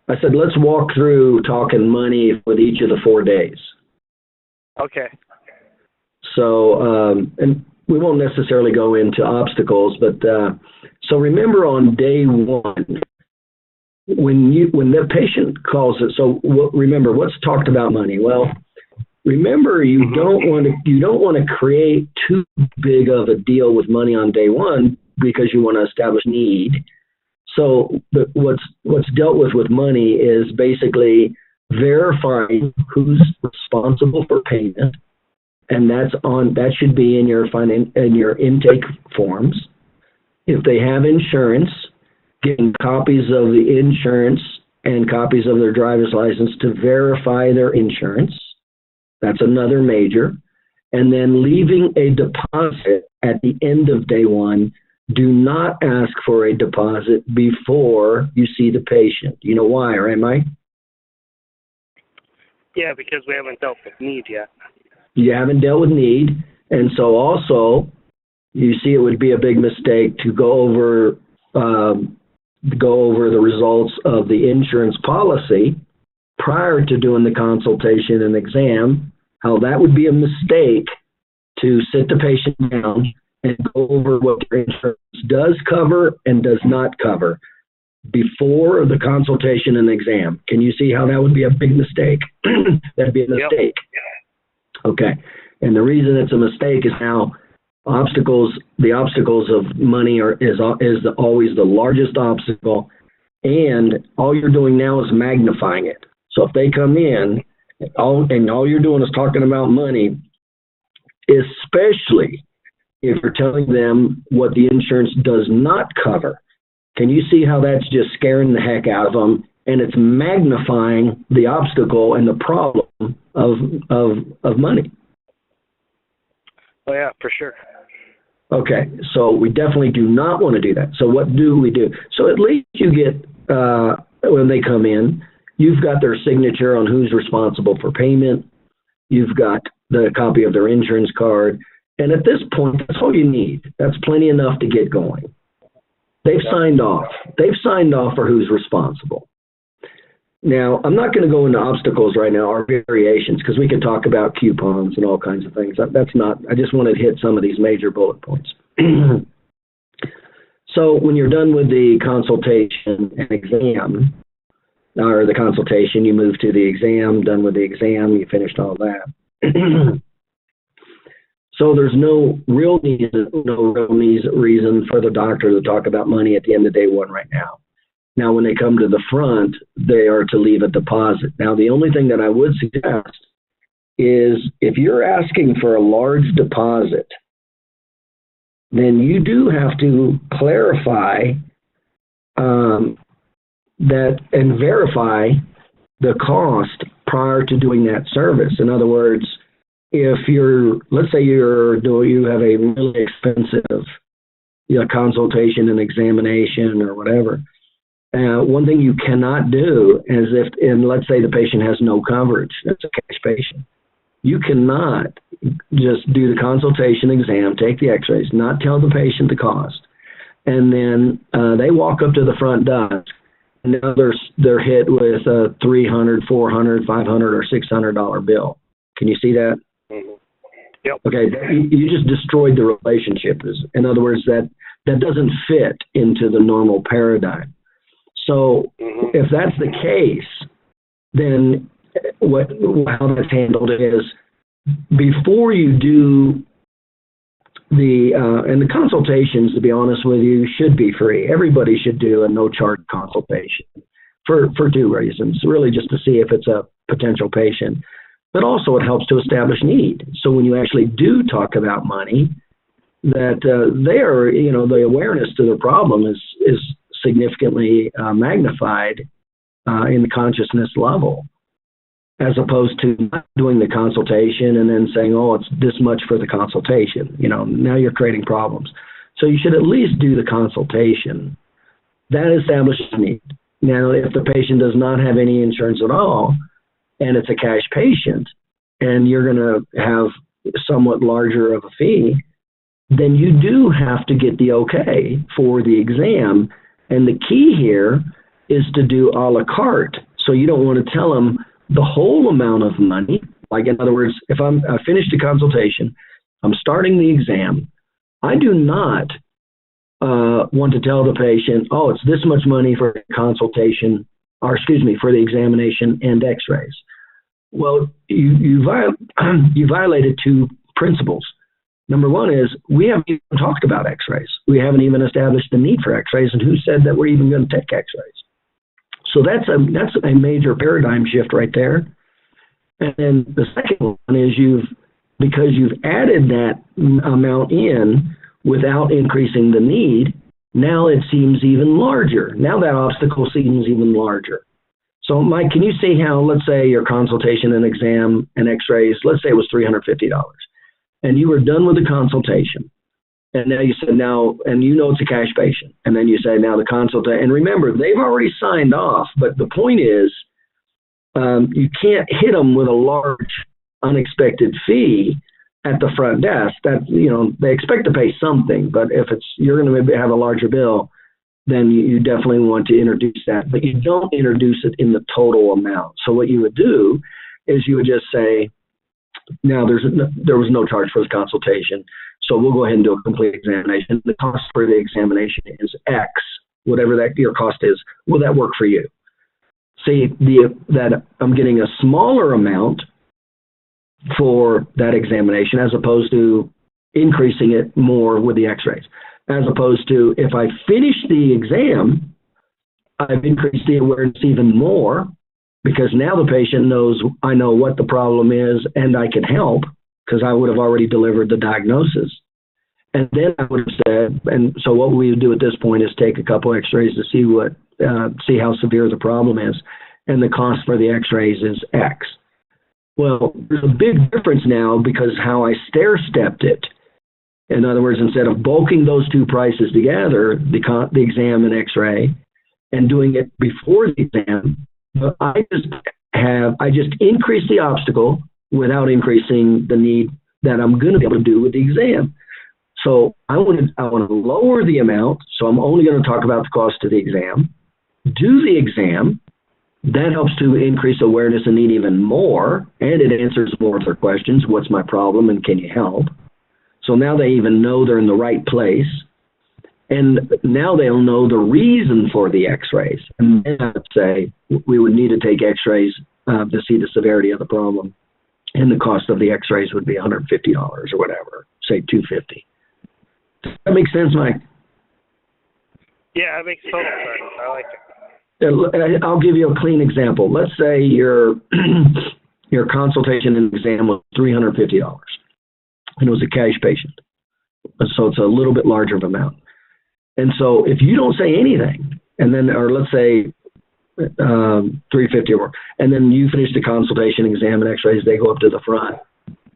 I said, let's walk through talking money with each of the 4 days. Okay. So, and we won't necessarily go into obstacles, but so remember on day 1, when the patient calls it. So remember, what's talked about money? Well, remember, you don't want to create too big of a deal with money on day 1 because you want to establish need. So what's dealt with money is basically verifying who's responsible for payment, and that should be in your intake forms. If they have insurance, getting copies of the insurance and copies of their driver's license to verify their insurance. That's another major. And then leaving a deposit at the end of day 1. Do not ask for a deposit before you see the patient. You know why, right, Mike? Yeah, because we haven't dealt with need yet. You haven't dealt with need. And so also, you see it would be a big mistake to go over the results of the insurance policy prior to doing the consultation and exam. How that would be a mistake to sit the patient down and go over what their insurance does cover and does not cover before the consultation and exam. Can you see how that would be a big mistake? That'd be a mistake. Yep. Okay. And the reason it's a mistake is now the obstacles of money is always the largest obstacle, and all you're doing now is magnifying it. So if they come in and all you're doing is talking about money, especially if you're telling them what the insurance does not cover, can you see how that's just scaring the heck out of them, and it's magnifying the obstacle and the problem of money? Oh yeah, for sure. Okay, so we definitely do not want to do that. So what do we do? So at least you get, when they come in, you've got their signature on who's responsible for payment. You've got the copy of their insurance card. And at this point, that's all you need. That's plenty enough to get going. They've signed off. They've signed off for who's responsible. Now, I'm not going to go into obstacles right now or variations because we could talk about coupons and all kinds of things. That's not, I just want to hit some of these major bullet points. So when you're done with the consultation and exam, or the consultation, you move to the exam, done with the exam, you finished all that. So there's no real reason for the doctor to talk about money at the end of day 1 right now. Now, when they come to the front, they are to leave a deposit. Now, the only thing that I would suggest is if you're asking for a large deposit, then you do have to clarify that and verify the cost prior to doing that service. In other words, if let's say you have a really expensive consultation and examination or whatever, one thing you cannot do is let's say the patient has no coverage, that's a cash patient, you cannot just do the consultation exam, take the x-rays, not tell the patient the cost, and then they walk up to the front desk, and now they're hit with a $300, $400, $500, or $600 bill. Can you see that? Mm-hmm. Yep. Okay, you just destroyed the relationship. In other words, that doesn't fit into the normal paradigm. So if that's the case, then how that's handled is before you do and the consultations, to be honest with you, should be free. Everybody should do a no-charge consultation for 2 reasons. Really just to see if it's a potential patient, but also it helps to establish need. So when you actually do talk about money, that the awareness to the problem is significantly magnified in the consciousness level, as opposed to not doing the consultation and then saying, oh, it's this much for the consultation. Now you're creating problems. So you should at least do the consultation. That establishes need. Now, if the patient does not have any insurance at all, and it's a cash patient, and you're going to have somewhat larger of a fee, then you do have to get the okay for the exam. And the key here is to do a la carte. So you don't want to tell them the whole amount of money. Like, in other words, if I finished a consultation, I'm starting the exam, I do not want to tell the patient, oh, it's this much money for the consultation, or excuse me, for the examination and x-rays. Well, you violated two principles. Number one is we haven't even talked about x-rays. We haven't even established the need for x-rays, and who said that we're even going to take x-rays? So that's a major paradigm shift right there. And then the second one is because you've added that amount in without increasing the need, now it seems even larger. Now that obstacle seems even larger. So, Mike, can you see how, let's say your consultation and exam and x-rays, let's say it was $350, and you were done with the consultation, and now you said and you know it's a cash patient, and then you say now the consultation, and remember, they've already signed off, but the point is you can't hit them with a large unexpected fee at the front desk. That, they expect to pay something, but if you're going to have a larger bill, then you definitely want to introduce that, but you don't introduce it in the total amount. So what you would do is you would just say, now there was no charge for the consultation, so we'll go ahead and do a complete examination. The cost for the examination is X, whatever that your cost is. Will that work for you? See, that I'm getting a smaller amount for that examination as opposed to increasing it more with the x-rays. As opposed to if I finish the exam, I've increased the awareness even more because now the patient knows I know what the problem is and I can help because I would have already delivered the diagnosis. And then I would have said, and so what we would do at this point is take a couple x-rays to see how severe the problem is, and the cost for the x-rays is X. Well, there's a big difference now because how I stair-stepped it. In other words, instead of bulking those two prices together, the exam and x-ray, and doing it before the exam, I just increase the obstacle without increasing the need that I'm going to be able to do with the exam. So I want to lower the amount, so I'm only going to talk about the cost of the exam, do the exam. That helps to increase awareness and need even more, and it answers more of their questions. What's my problem and can you help? So now they even know they're in the right place, and now they'll know the reason for the x-rays. And then I would say we would need to take x-rays to see the severity of the problem, and the cost of the x-rays would be $150 or whatever, say $250. Does that make sense, Mike? Yeah, it makes total sense. I like it. I'll give you a clean example. Let's say your consultation and exam was $350, and it was a cash patient. So it's a little bit larger of amount. And so if you don't say anything, and then, or let's say $350 or, and then you finish the consultation, exam, and x-rays, they go up to the front,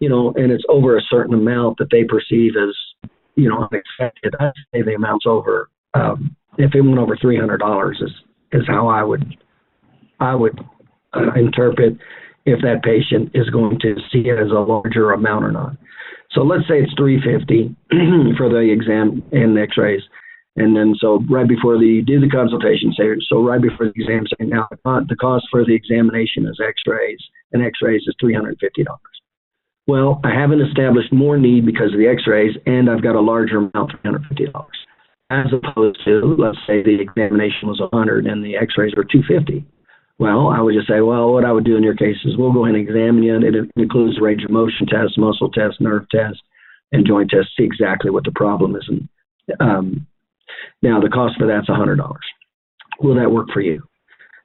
and it's over a certain amount that they perceive as, unexpected. I'd say the amount's over, if it went over $300 is how I would interpret if that patient is going to see it as a larger amount or not. So let's say it's $350 for the exam and the x-rays. And then so right before you do the consultation, so right before the exam, say now the cost for the examination is x-rays, and x-rays is $350. Well, I haven't established more need because of the x-rays, and I've got a larger amount, $350. As opposed to, let's say the examination was $100 and the x-rays were $250. Well, I would just say, well, what I would do in your case is we'll go ahead and examine you, and it includes range of motion test, muscle test, nerve test, and joint test, see exactly what the problem is. And now the cost for that's $100. Will that work for you?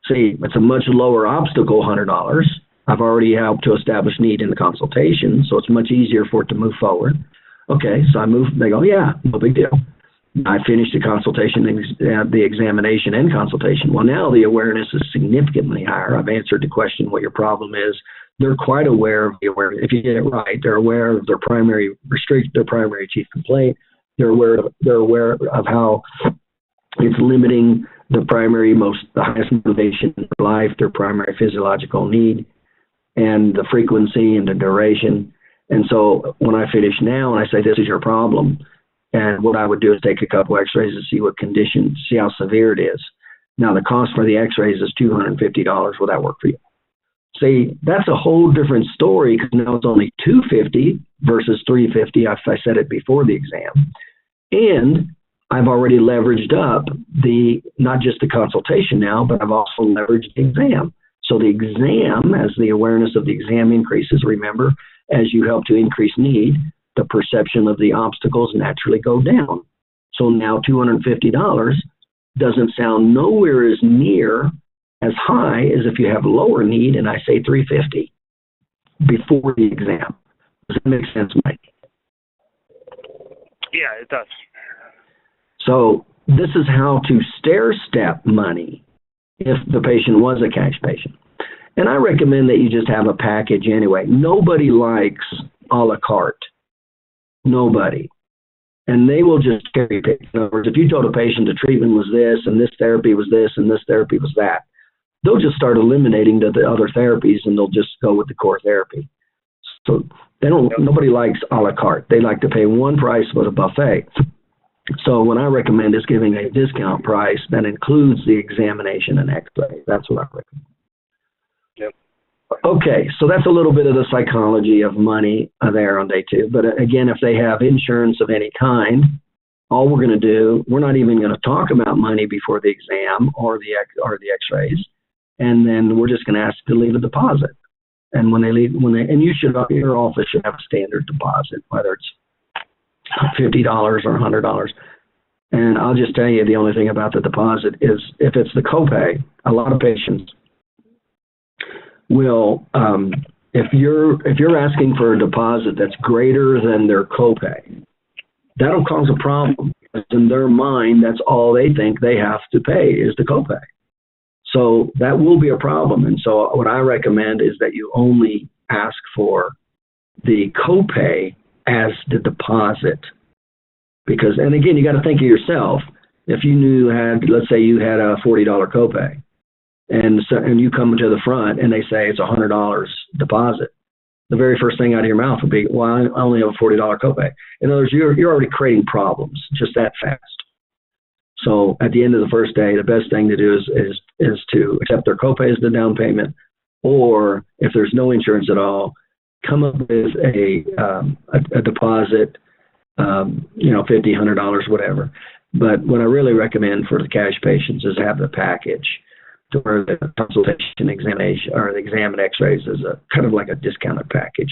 See, it's a much lower obstacle, $100. I've already helped to establish need in the consultation, so it's much easier for it to move forward. Okay, so I move, they go, yeah, no big deal. I finished the consultation, the examination and consultation. Well, now the awareness is significantly higher. I've answered the question what your problem is. They're quite aware of the awareness. If you get it right, they're aware of their primary chief complaint. They're aware of how it's limiting the highest motivation in their life, their primary physiological need, and the frequency and the duration. And so when I finish now and I say, this is your problem, and what I would do is take a couple x-rays to see what condition, see how severe it is. Now the cost for the x-rays is $250. Will that work for you? See, that's a whole different story because now it's only $250 versus $350 if I said it before the exam. And I've already leveraged up not just the consultation now, but I've also leveraged the exam. So the exam, as the awareness of the exam increases, remember, as you help to increase need, the perception of the obstacles naturally go down. So now $250 doesn't sound nowhere as near as high as if you have lower need, and I say $350 before the exam. Does that make sense, Mike? Yeah, it does. So this is how to stair-step money if the patient was a cash patient. And I recommend that you just have a package anyway. Nobody likes a la carte. Nobody. And they will just carry pick. In other words, if you told a patient the treatment was this, and this therapy was this, and this therapy was that, they'll just start eliminating the other therapies, and they'll just go with the core therapy. So nobody likes a la carte. They like to pay one price with a buffet. So what I recommend is giving a discount price that includes the examination and x-ray. That's what I recommend. Yep. Okay, so that's a little bit of the psychology of money there on day 2. But again, if they have insurance of any kind, all we're going to do, we're not even going to talk about money before the exam or the x-rays. And then we're just going to ask to leave a deposit. And when they leave, and your office should have a standard deposit, whether it's $50 or $100. And I'll just tell you, the only thing about the deposit is if it's the copay, a lot of patients will, if you're asking for a deposit that's greater than their copay, that'll cause a problem. In their mind, that's all they think they have to pay is the copay. So that will be a problem. And so what I recommend is that you only ask for the copay as the deposit. Because, and again, you got to think of yourself. If you let's say you had a $40 copay, and you come to the front and they say it's $100 deposit, the very first thing out of your mouth would be, well, I only have a $40 copay. In other words, you're already creating problems just that fast. So at the end of the first day, the best thing to do is to accept their copay as the down payment, or if there's no insurance at all, come up with a deposit, $50, $100, whatever. But what I really recommend for the cash patients is have the package to where the consultation, examination, or the exam and x-rays is a kind of like a discounted package.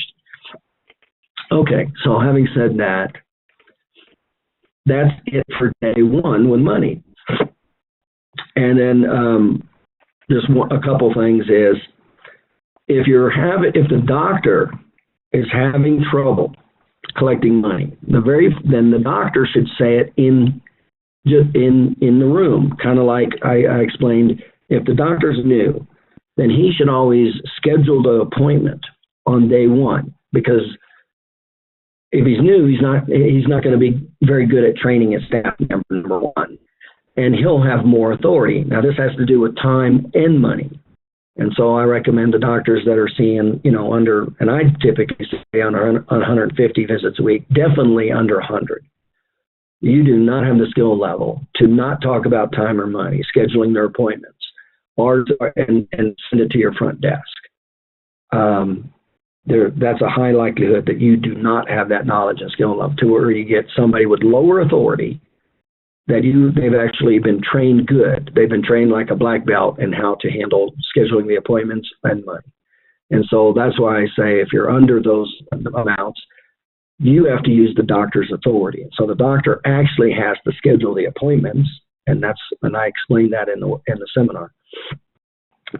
Okay, so having said that, that's it for day 1 with money. And then just a couple things is, if the doctor is having trouble collecting money, then the doctor should say it in the room, kind of like I explained. If the doctor's new, then he should always schedule the appointment on day 1, because if he's new, he's not going to be very good at training his staff, number 1, and he'll have more authority. Now, this has to do with time and money. And so I recommend the doctors that are seeing, and I typically say under 150 visits a week, definitely under 100. You do not have the skill level to not talk about time or money, scheduling their appointments, and send it to your front desk. That's a high likelihood that you do not have that knowledge and skill level to where you get somebody with lower authority that they've actually been trained good. They've been trained like a black belt in how to handle scheduling the appointments and money. And so that's why I say if you're under those amounts, you have to use the doctor's authority. So the doctor actually has to schedule the appointments, and I explained that in the seminar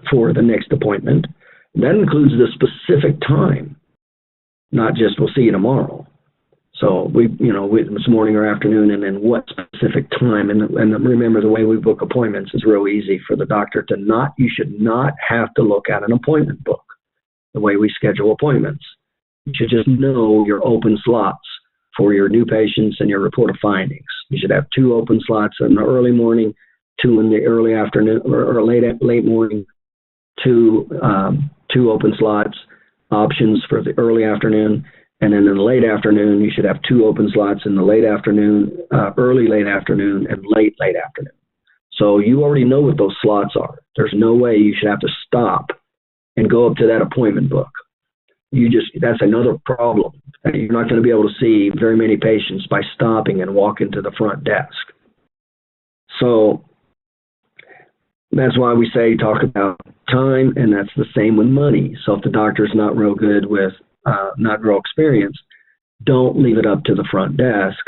for the next appointment. That includes the specific time, not just we'll see you tomorrow. So this morning or afternoon, and then what specific time. And remember, the way we book appointments is real easy for the doctor you should not have to look at an appointment book the way we schedule appointments. You should just know your open slots for your new patients and your report of findings. You should have 2 open slots in the early morning, 2 in the early afternoon or late morning, 2 open slots, options for the early afternoon. And then in the late afternoon, you should have 2 open slots in the late afternoon, early late afternoon, and late afternoon. So you already know what those slots are. There's no way you should have to stop and go up to that appointment book. That's another problem. You're not going to be able to see very many patients by stopping and walking to the front desk. So that's why we say talk about time, and that's the same with money. So if the doctor's not real good with, not real experienced, don't leave it up to the front desk.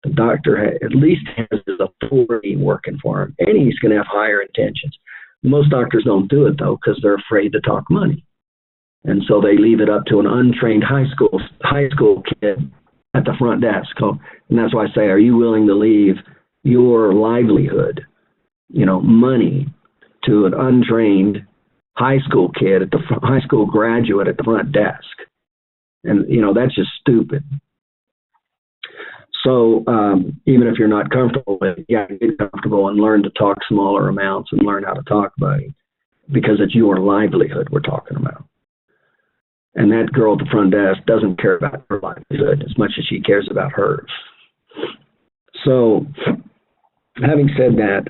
The doctor at least has his authority working for him, and he's going to have higher intentions. Most doctors don't do it, though, because they're afraid to talk money. And so they leave it up to an untrained high school kid at the front desk. And that's why I say, are you willing to leave your livelihood, money, to an untrained high school kid high school graduate at the front desk? And, that's just stupid. So even if you're not comfortable with it, you got to get comfortable and learn to talk smaller amounts and learn how to talk money, because it's your livelihood we're talking about. And that girl at the front desk doesn't care about her livelihood as much as she cares about hers. So having said that,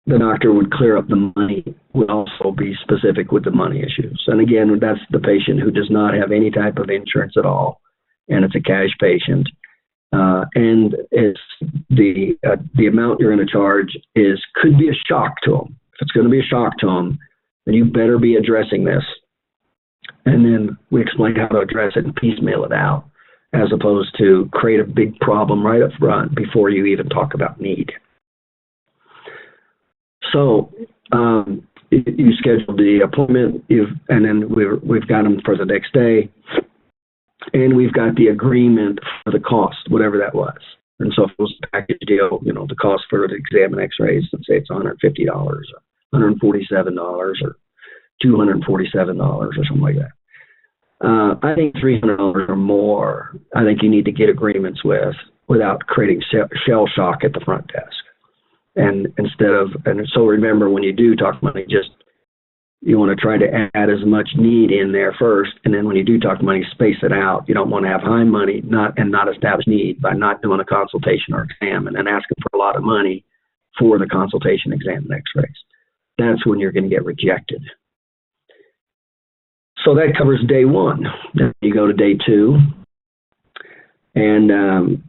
the doctor would clear up the money, would also be specific with the money issues. And again, that's the patient who does not have any type of insurance at all, and it's a cash patient. And it's the amount you're going to charge could be a shock to them. If it's going to be a shock to them, then you better be addressing this. And then we explain how to address it and piecemeal it out, as opposed to create a big problem right up front before you even talk about need. So you scheduled the appointment, and then we've got them for the next day, and we've got the agreement for the cost, whatever that was. And so if it was a package deal, the cost for the exam and x-rays, let's say it's $150 or $147 or $247 or something like that. I think $300 or more, I think you need to get agreements without creating shell shock at the front desk. And so remember, when you do talk money, you want to try to add as much need in there first, and then when you do talk money, space it out. You don't want to have high money not establish need by not doing a consultation or exam and then asking for a lot of money for the consultation, exam, and x-rays. That's when you're going to get rejected. So that covers day one. Then you go to day two, and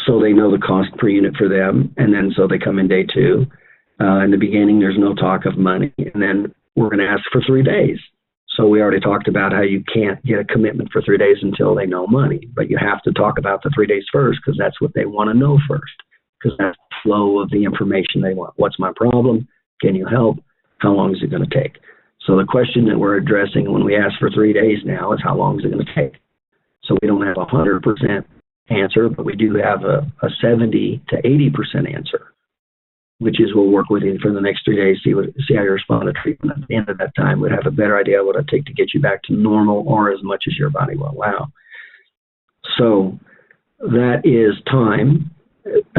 so they know the cost per unit for them, and then so they come in day two. In the beginning, there's no talk of money, and then we're going to ask for 3 days. So we already talked about how you can't get a commitment for 3 days until they know money, but you have to talk about the 3 days first, because that's what they want to know first, because that's the flow of the information they want. What's my problem? Can you help? How long is it going to take? So the question that we're addressing when we ask for 3 days now is, how long is it going to take? So we don't have a 100% answer, but we do have a 70 to 80% answer, which is we'll work with you for the next 3 days, see how you respond to treatment. At the end of that time, we'd have a better idea what it'd take to get you back to normal, or as much as your body will allow. So that is time. Does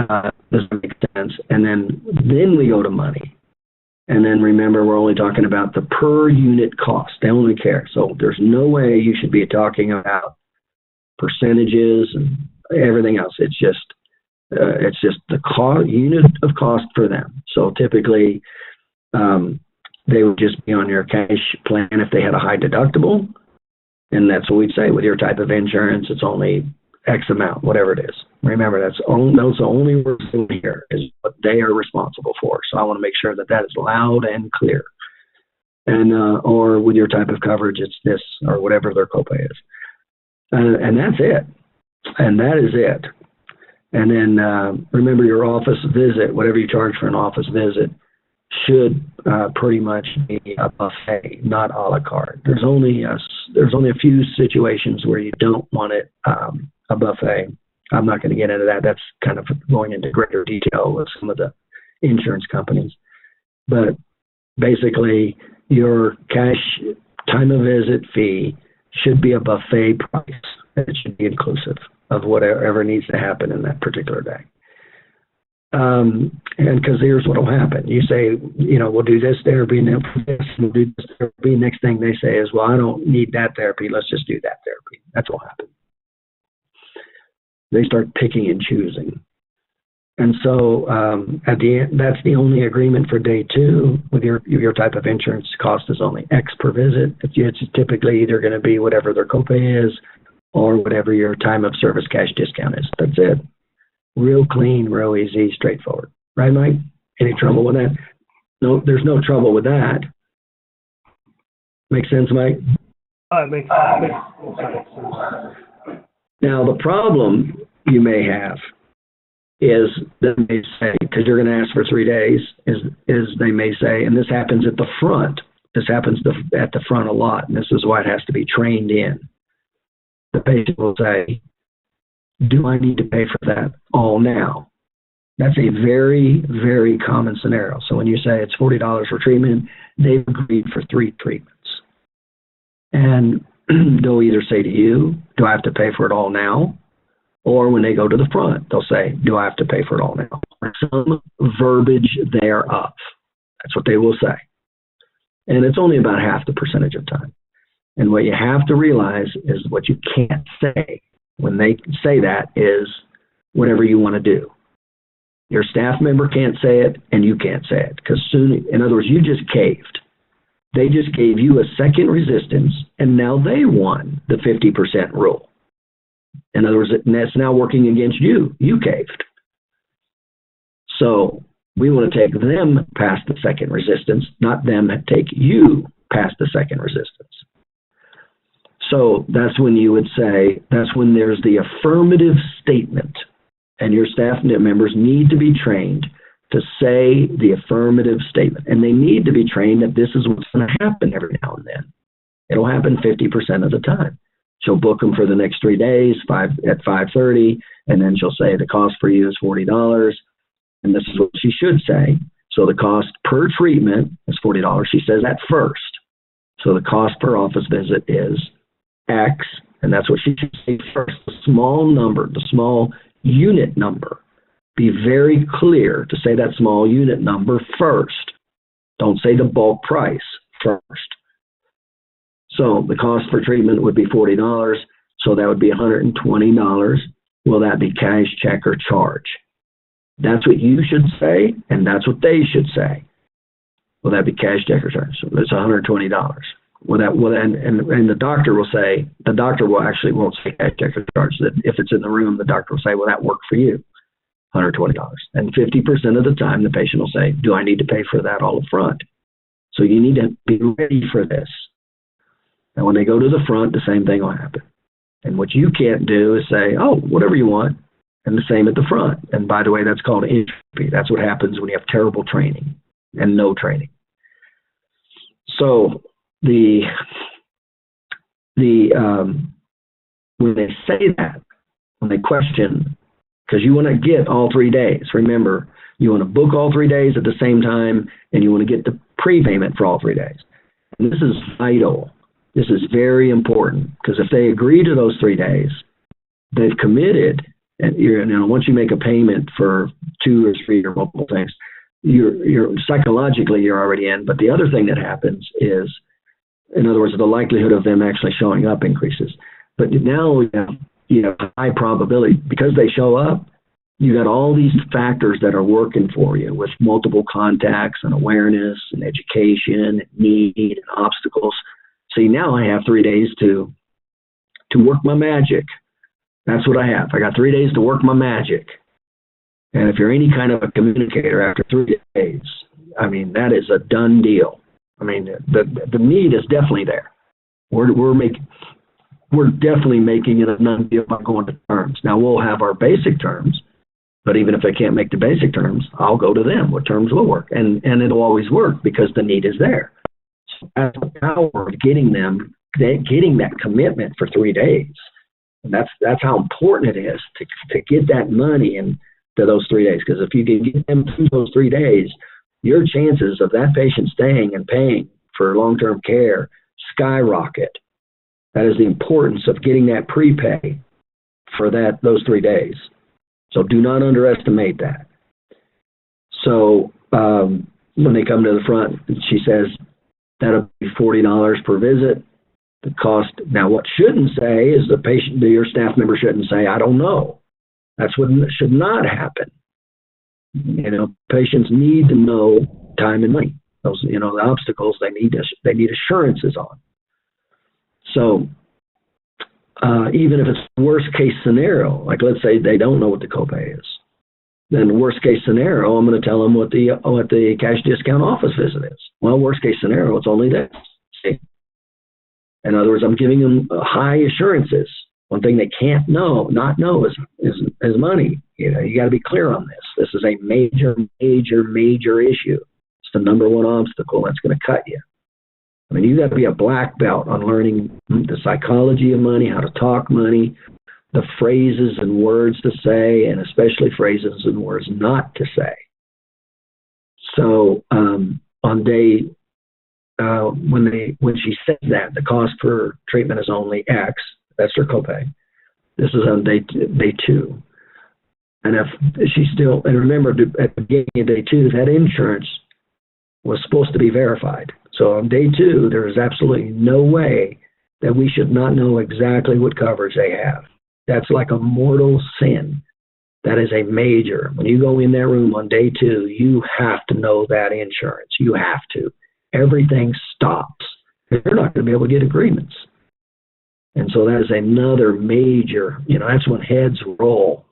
that make sense? And then we go to money. And then remember, we're only talking about the per unit cost. They only care. So there's no way you should be talking about percentages and everything else. It's just the unit of cost for them. So typically, they would just be on your cash plan if they had a high deductible, and that's what we'd say. With your type of insurance, it's only X amount, whatever it is. Remember, those the only words in here is what they are responsible for. So I want to make sure that is loud and clear. And or with your type of coverage, it's this or whatever their copay is, and that's it. And that is it. And then remember, your office visit, whatever you charge for an office visit, should pretty much be a buffet, not a la carte. There's only a few situations where you don't want it a buffet. I'm not going to get into that. That's kind of going into greater detail with some of the insurance companies. But basically, your cash time of visit fee should be a buffet price. It should be inclusive of whatever needs to happen in that particular day. And because here's what will happen. You say, we'll do this therapy, and we'll do this therapy. Next thing they say is, well, I don't need that therapy. Let's just do that therapy. That's what will happen. They start picking and choosing. And so at the end, that's the only agreement for day 2 with your type of insurance. Cost is only X per visit. It's typically either going to be whatever their copay is or whatever your time of service cash discount is. That's it. Real clean, real easy, straightforward. Right, Mike? Any trouble with that? No, there's no trouble with that. Make sense, Mike? It makes sense. Now, the problem you may have is that they say, because you're going to ask for 3 days, is they may say, and this happens at the front. This happens at the front a lot, and this is why it has to be trained in. The patient will say, do I need to pay for that all now? That's a very, very common scenario. So when you say it's $40 for treatment, they've agreed for 3 treatments. And they'll either say to you, do I have to pay for it all now? Or when they go to the front, they'll say, do I have to pay for it all now? Some verbiage thereof. That's what they will say. And it's only about half the percentage of time. And what you have to realize is what you can't say when they say that is whatever you want to do. Your staff member can't say it, and you can't say it. Because soon, in other words, you just caved. They just gave you a second resistance, and now they won the 50% rule. In other words, that's now working against you. You caved. So we want to take them past the second resistance, not them take you past the second resistance. So that's when you would say, that's when there's the affirmative statement, and your staff members need to be trained to say the affirmative statement. And they need to be trained that this is what's going to happen every now and then. It'll happen 50% of the time. She'll book them for the next 3 days at 5:30, and then she'll say the cost for you is $40. And this is what she should say. So the cost per treatment is $40. She says that first. So the cost per office visit is X, and that's what she should say first. The small number, the small unit number. Be very clear to say that small unit number first. Don't say the bulk price first. So the cost for treatment would be $40, so that would be $120. Will that be cash, check, or charge? That's what you should say, and that's what they should say. Will that be cash, check, or charge? So it's $120. And the doctor will say, the doctor will actually won't say cash, check, or charge. That if it's in the room, the doctor will say, will that work for you? $120. And 50% of the time, the patient will say, do I need to pay for that all up front? So you need to be ready for this. And when they go to the front, the same thing will happen. And what you can't do is say, oh, whatever you want, and the same at the front. And by the way, that's called entropy. That's what happens when you have terrible training and no training. So when they say that, when they question, because you want to get all 3 days. Remember, you want to book all 3 days at the same time, and you want to get the prepayment for all 3 days. And this is vital. This is very important, because if they agree to those 3 days, they've committed. And once you make a payment for 2 or 3 or multiple things, you're psychologically you're already in. But the other thing that happens is, in other words, the likelihood of them actually showing up increases. But now you have high probability because they show up. You got all these factors that are working for you with multiple contacts and awareness and education, and need and obstacles. See, now I have 3 days to work my magic. That's what I have. I got 3 days to work my magic. And if you're any kind of a communicator after 3 days, I mean, that is a done deal. I mean, the need is definitely there. We're definitely making it a done deal by going to terms. Now, we'll have our basic terms, but even if I can't make the basic terms, I'll go to them. What terms will work? And it'll always work because the need is there. So that's the power of getting that commitment for 3 days. And that's how important it is to get that money into those 3 days. Because if you can get them through those 3 days, your chances of that patient staying and paying for long-term care skyrocket. That is the importance of getting that prepay for those 3 days. So do not underestimate that. So when they come to the front, she says that'll be $40 per visit. The cost. Now, what shouldn't say is your staff member shouldn't say, I don't know. That's what should not happen. Patients need to know time and money. Those, the obstacles they need assurances on. So even if it's worst case scenario, like let's say they don't know what the copay is, then worst case scenario, I'm going to tell them what the cash discount office visit is. Well, worst case scenario, it's only this. See? In other words, I'm giving them high assurances. One thing they can't not know is money. You got to be clear on this. This is a major issue. It's the number one obstacle that's going to cut you. I mean, you got to be a black belt on learning the psychology of money, how to talk money, the phrases and words to say, and especially phrases and words not to say. So on day when she says that the cost per treatment is only X, that's her copay. This is on day 2. And if she still, and remember at the beginning of day 2, that insurance was supposed to be verified. So on day 2, there is absolutely no way that we should not know exactly what coverage they have. That's like a mortal sin. That is a major. When you go in that room on day 2, you have to know that insurance. You have to. Everything stops. They're not going to be able to get agreements. And so that is another major, that's when heads roll.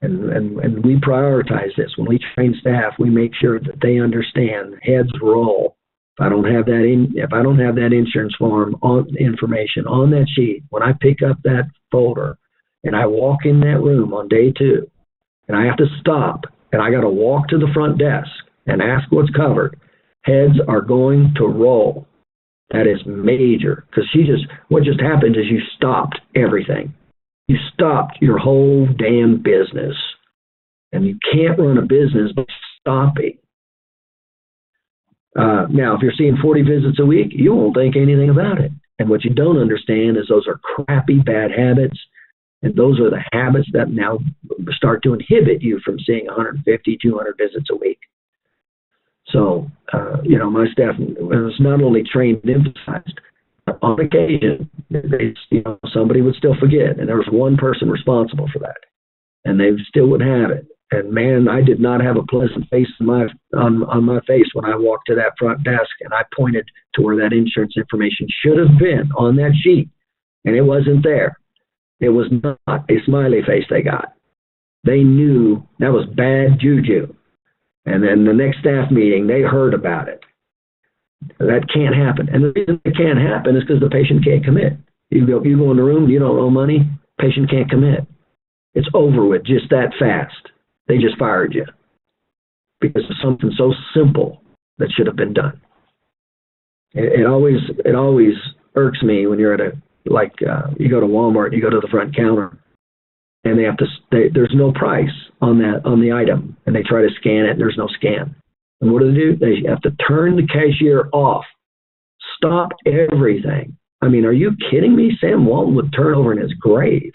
And we prioritize this. When we train staff, we make sure that they understand heads roll. If I don't have that insurance form information on that sheet, when I pick up that folder and I walk in that room on day 2, and I have to stop and I got to walk to the front desk and ask what's covered, heads are going to roll. That is major, because what just happened is you stopped everything. You stopped your whole damn business. And you can't run a business by stopping. Now, if you're seeing 40 visits a week, you won't think anything about it. And what you don't understand is those are crappy, bad habits. And those are the habits that now start to inhibit you from seeing 150, 200 visits a week. So, my staff was not only trained and emphasized, on occasion, somebody would still forget, and there was one person responsible for that, and they still would have it. And man, I did not have a pleasant face on my face when I walked to that front desk and I pointed to where that insurance information should have been on that sheet, and it wasn't there. It was not a smiley face they got. They knew that was bad juju. And then the next staff meeting, they heard about it. That can't happen. And the reason it can't happen is because the patient can't commit. You go in the room, you don't owe money, patient can't commit. It's over with just that fast. They just fired you because of something so simple that should have been done. It always irks me when you're at you go to Walmart, you go to the front counter, and there's no price on the item, and they try to scan it, and there's no scan. And what do? They have to turn the cashier off, stop everything. I mean, are you kidding me? Sam Walton would turn over in his grave.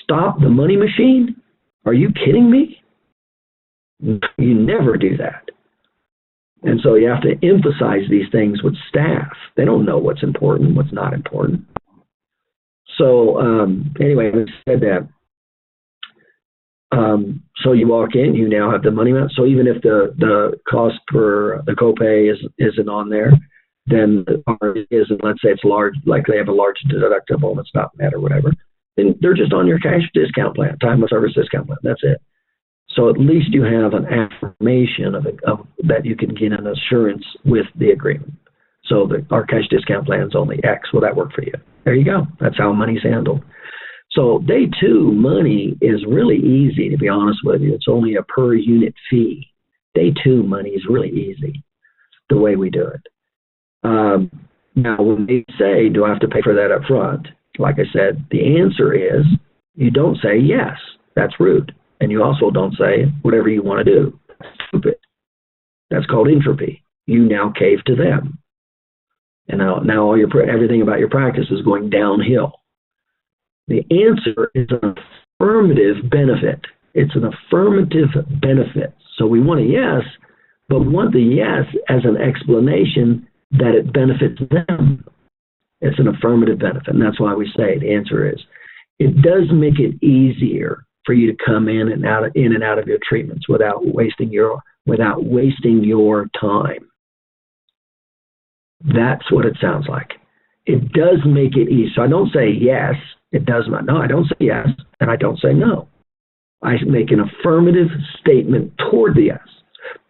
Stop the money machine? Are you kidding me? You never do that. And so you have to emphasize these things with staff. They don't know what's important, what's not important. So anyway, having said that, so you walk in, you now have the money amount. So even if the cost per the copay isn't on there, then let's say it's large, like they have a large deductible, it's not met or whatever, then they're just on your cash discount plan, time of service discount plan. That's it. So at least you have an affirmation of that you can get an assurance with the agreement. So our cash discount plan is only X. Will that work for you? There you go. That's how money's handled. So day 2 money is really easy, to be honest with you. It's only a per unit fee. Day 2 money is really easy, the way we do it. Now, when they say, do I have to pay for that up front? Like I said, the answer is you don't say yes. That's rude. And you also don't say whatever you want to do. That's stupid. That's called entropy. You now cave to them. And now everything about your practice is going downhill. The answer is an affirmative benefit. It's an affirmative benefit. So we want a yes, but we want the yes as an explanation that it benefits them. It's an affirmative benefit, and that's why we say the answer is. It does make it easier for you to come in and out of your treatments without wasting your time. That's what it sounds like. It does make it easy. So I don't say yes, it does not. No, I don't say yes, and I don't say no. I make an affirmative statement toward the yes.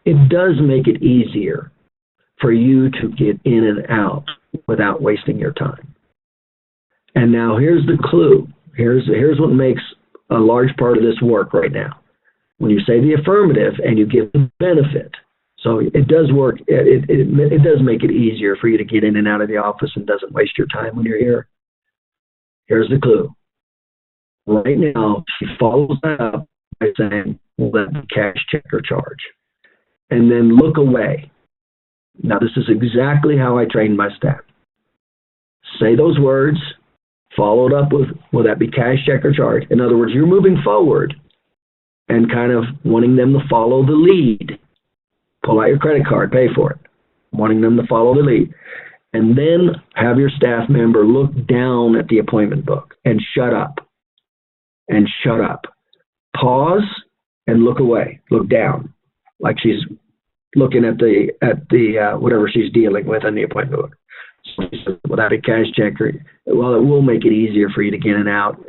It does make it easier for you to get in and out without wasting your time. And now here's the clue. Here's what makes a large part of this work right now. When you say the affirmative and you give the benefit, so it does work. It does make it easier for you to get in and out of the office and doesn't waste your time when you're here. Here's the clue. Right now, she follows that up by saying, "Will that be cash, check, or charge?" And then look away. Now, this is exactly how I train my staff. Say those words, followed up with, "Will that be cash, check, or charge?" In other words, you're moving forward and kind of wanting them to follow the lead. Pull out your credit card, pay for it. Wanting them to follow the lead. And then have your staff member look down at the appointment book and shut up. And shut up. Pause and look away. Look down. Like she's looking at the whatever she's dealing with in the appointment book. So without a cash check, well, it will make it easier for you to get in and out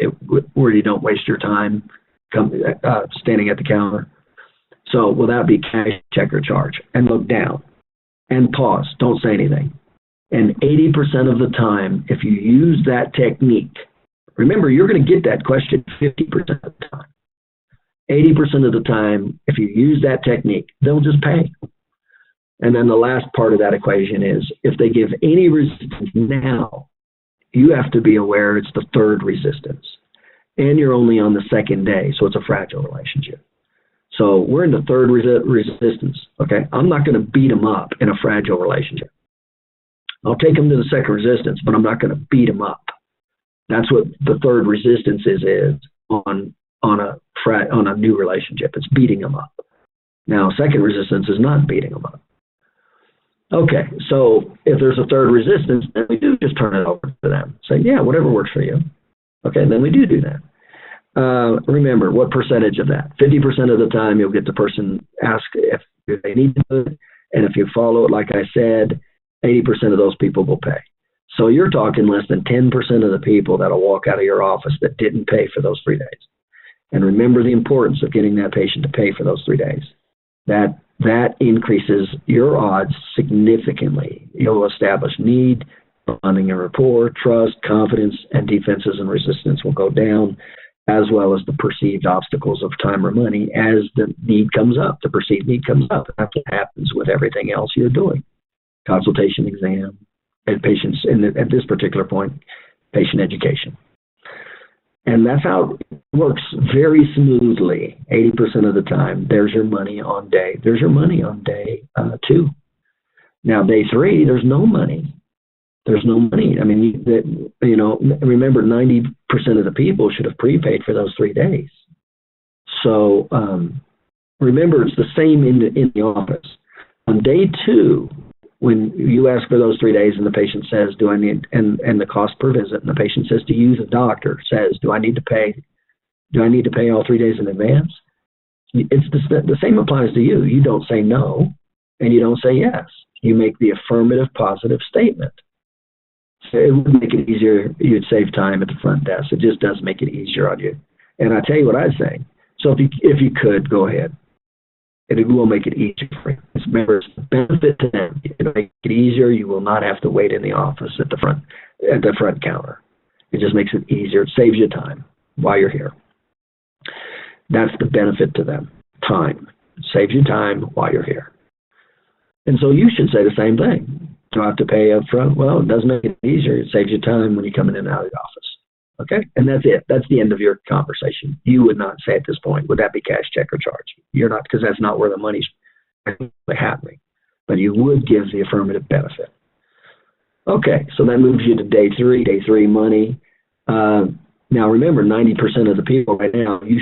where you don't waste your time standing at the counter. So will that be cash, check, or charge? And look down and pause. Don't say anything. And 80% of the time, if you use that technique, remember, you're going to get that question 50% of the time. 80% of the time, if you use that technique, they'll just pay. And then the last part of that equation is if they give any resistance now, you have to be aware it's the third resistance. And you're only on the second day, so it's a fragile relationship. So we're in the third resistance, okay? I'm not going to beat them up in a fragile relationship. I'll take them to the second resistance, but I'm not going to beat them up. That's what the third resistance is on a new relationship. It's beating them up. Now, second resistance is not beating them up. Okay, so if there's a third resistance, then we do just turn it over to them. Say, yeah, whatever works for you. Okay, then we do that. Remember, what percentage of that? 50% of the time, you'll get the person ask if they need to do it, and if you follow it, like I said, 80% of those people will pay. So you're talking less than 10% of the people that'll walk out of your office that didn't pay for those 3 days. And remember the importance of getting that patient to pay for those 3 days. That increases your odds significantly. You'll establish need, bonding and rapport, trust, confidence, and defenses and resistance will go down, as well as the perceived obstacles of time or money as the need comes up, the perceived need comes up. That's what happens with everything else you're doing. Consultation, exam, and patients, at this particular point, patient education. And that's how it works very smoothly. 80% of the time, there's your money on day. There's your money on day 2. Now, day 3, there's no money. There's no money. I mean, remember, 90% of the people should have prepaid for those 3 days. So remember, it's the same in the office. On day 2, when you ask for those 3 days and the patient says, do I need, and the cost per visit, and the patient says to you, the doctor says, do I need to pay all 3 days in advance? It's the same applies to you. You don't say no, and you don't say yes. You make the affirmative positive statement. So it would make it easier. You'd save time at the front desk. It just does make it easier on you. And I tell you what I'd say. So if you could, go ahead. It will make it easier for you. Remember, it's a benefit to them. It'll make it easier. You will not have to wait in the office at the front counter. It just makes it easier. It saves you time while you're here. That's the benefit to them. Time. It saves you time while you're here. And so you should say the same thing. Do I have to pay up front? Well, it does make it easier. It saves you time when you come in and out of the office. Okay? And that's it. That's the end of your conversation. You would not say at this point, would that be cash, check, or charge? You're not, because that's not where the money's happening. But you would give the affirmative benefit. Okay, so that moves you to day 3. Day 3, money. Now remember, 90% of the people right now, you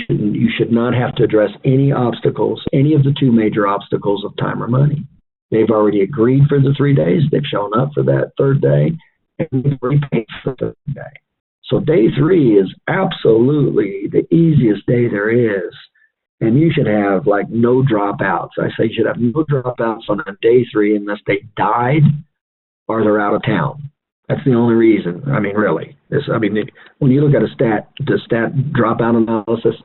should not have to address any obstacles, any of the 2 major obstacles of time or money. They've already agreed for the 3 days. They've shown up for that 3rd day, and they've already paid for the 3rd day. So day 3 is absolutely the easiest day there is. And you should have like no dropouts. I say you should have no dropouts on day 3 unless they died or they're out of town. That's the only reason. I mean, really. When you look at the stat dropout analysis,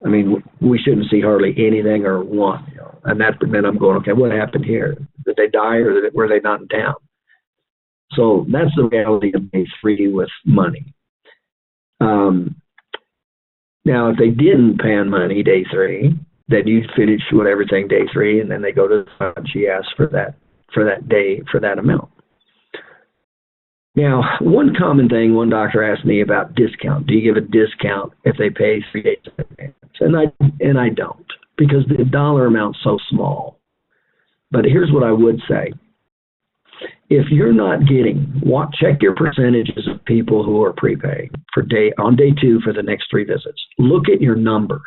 I mean, we shouldn't see hardly anything or one. And then I'm going, okay, what happened here? Did they die or were they not in town? So that's the reality of day 3 with money. Now, if they didn't pan money day 3, then you finish with everything day 3, and then they go to the fund. She asks for that day for that amount. Now, one common thing one doctor asked me about discount. Do you give a discount if they pay 3 days in advance? And I don't, because the dollar amount's so small. But here's what I would say. If you're not getting, check your percentages of people who are prepaid on day 2 for the next 3 visits. Look at your numbers.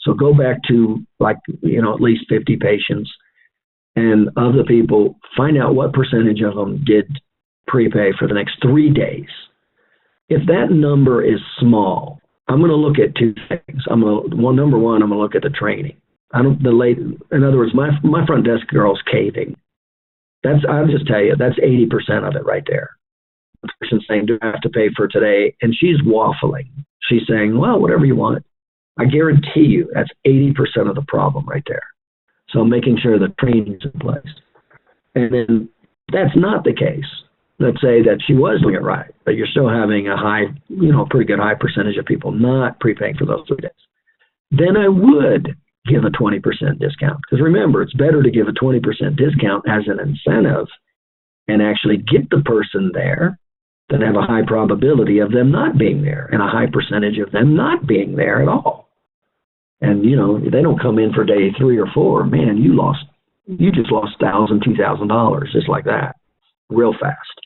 So go back to at least 50 patients, and of the people, find out what percentage of them did prepay for the next 3 days. If that number is small, I'm going to look at 2 things. Number one, I'm going to look at the training. In other words, my front desk girl's caving. I'll just tell you, that's 80% of it right there. The person's saying, do I have to pay for today? And she's waffling. She's saying, well, whatever you want. I guarantee you that's 80% of the problem right there. So making sure the training's in place. And then that's not the case. Let's say that she was doing it right, but you're still having a pretty good high percentage of people not prepaying for those 3 days. Then I would give a 20% discount. Because remember, it's better to give a 20% discount as an incentive and actually get the person there than have a high probability of them not being there and a high percentage of them not being there at all. And, if they don't come in for day 3 or 4, man, you just lost $1,000, $2,000 just like that, real fast.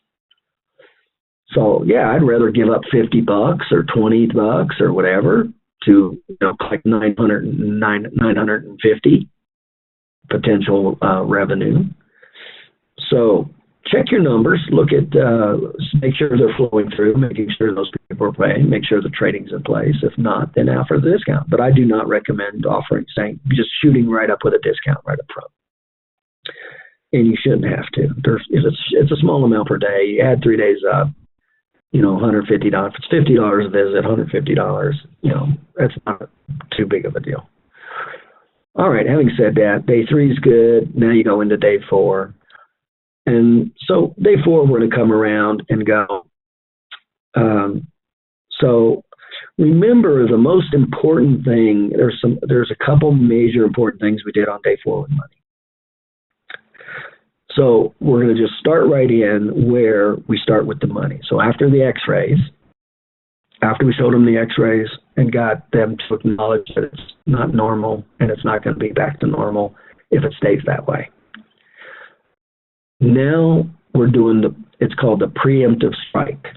So, yeah, I'd rather give up $50 or $20 or whatever to like 950 potential revenue. So check your numbers, look at, make sure they're flowing through, making sure those people are paying, make sure the trading's in place. If not, then offer the discount. But I do not recommend just shooting right up with a discount right up front. And you shouldn't have to. It's a small amount per day. You add 3 days up, $150. If it's $50 a visit, $150, that's not too big of a deal. All right, having said that, day 3 is good. Now you go into day 4. And so day 4, we're going to come around and go. So remember, the most important thing, there's a couple major important things we did on day 4 with money. So we're going to just start right in where we start with the money. So after the x-rays, after we showed them the x-rays and got them to acknowledge that it's not normal and it's not going to be back to normal if it stays that way. Now we're doing it's called the preemptive strike.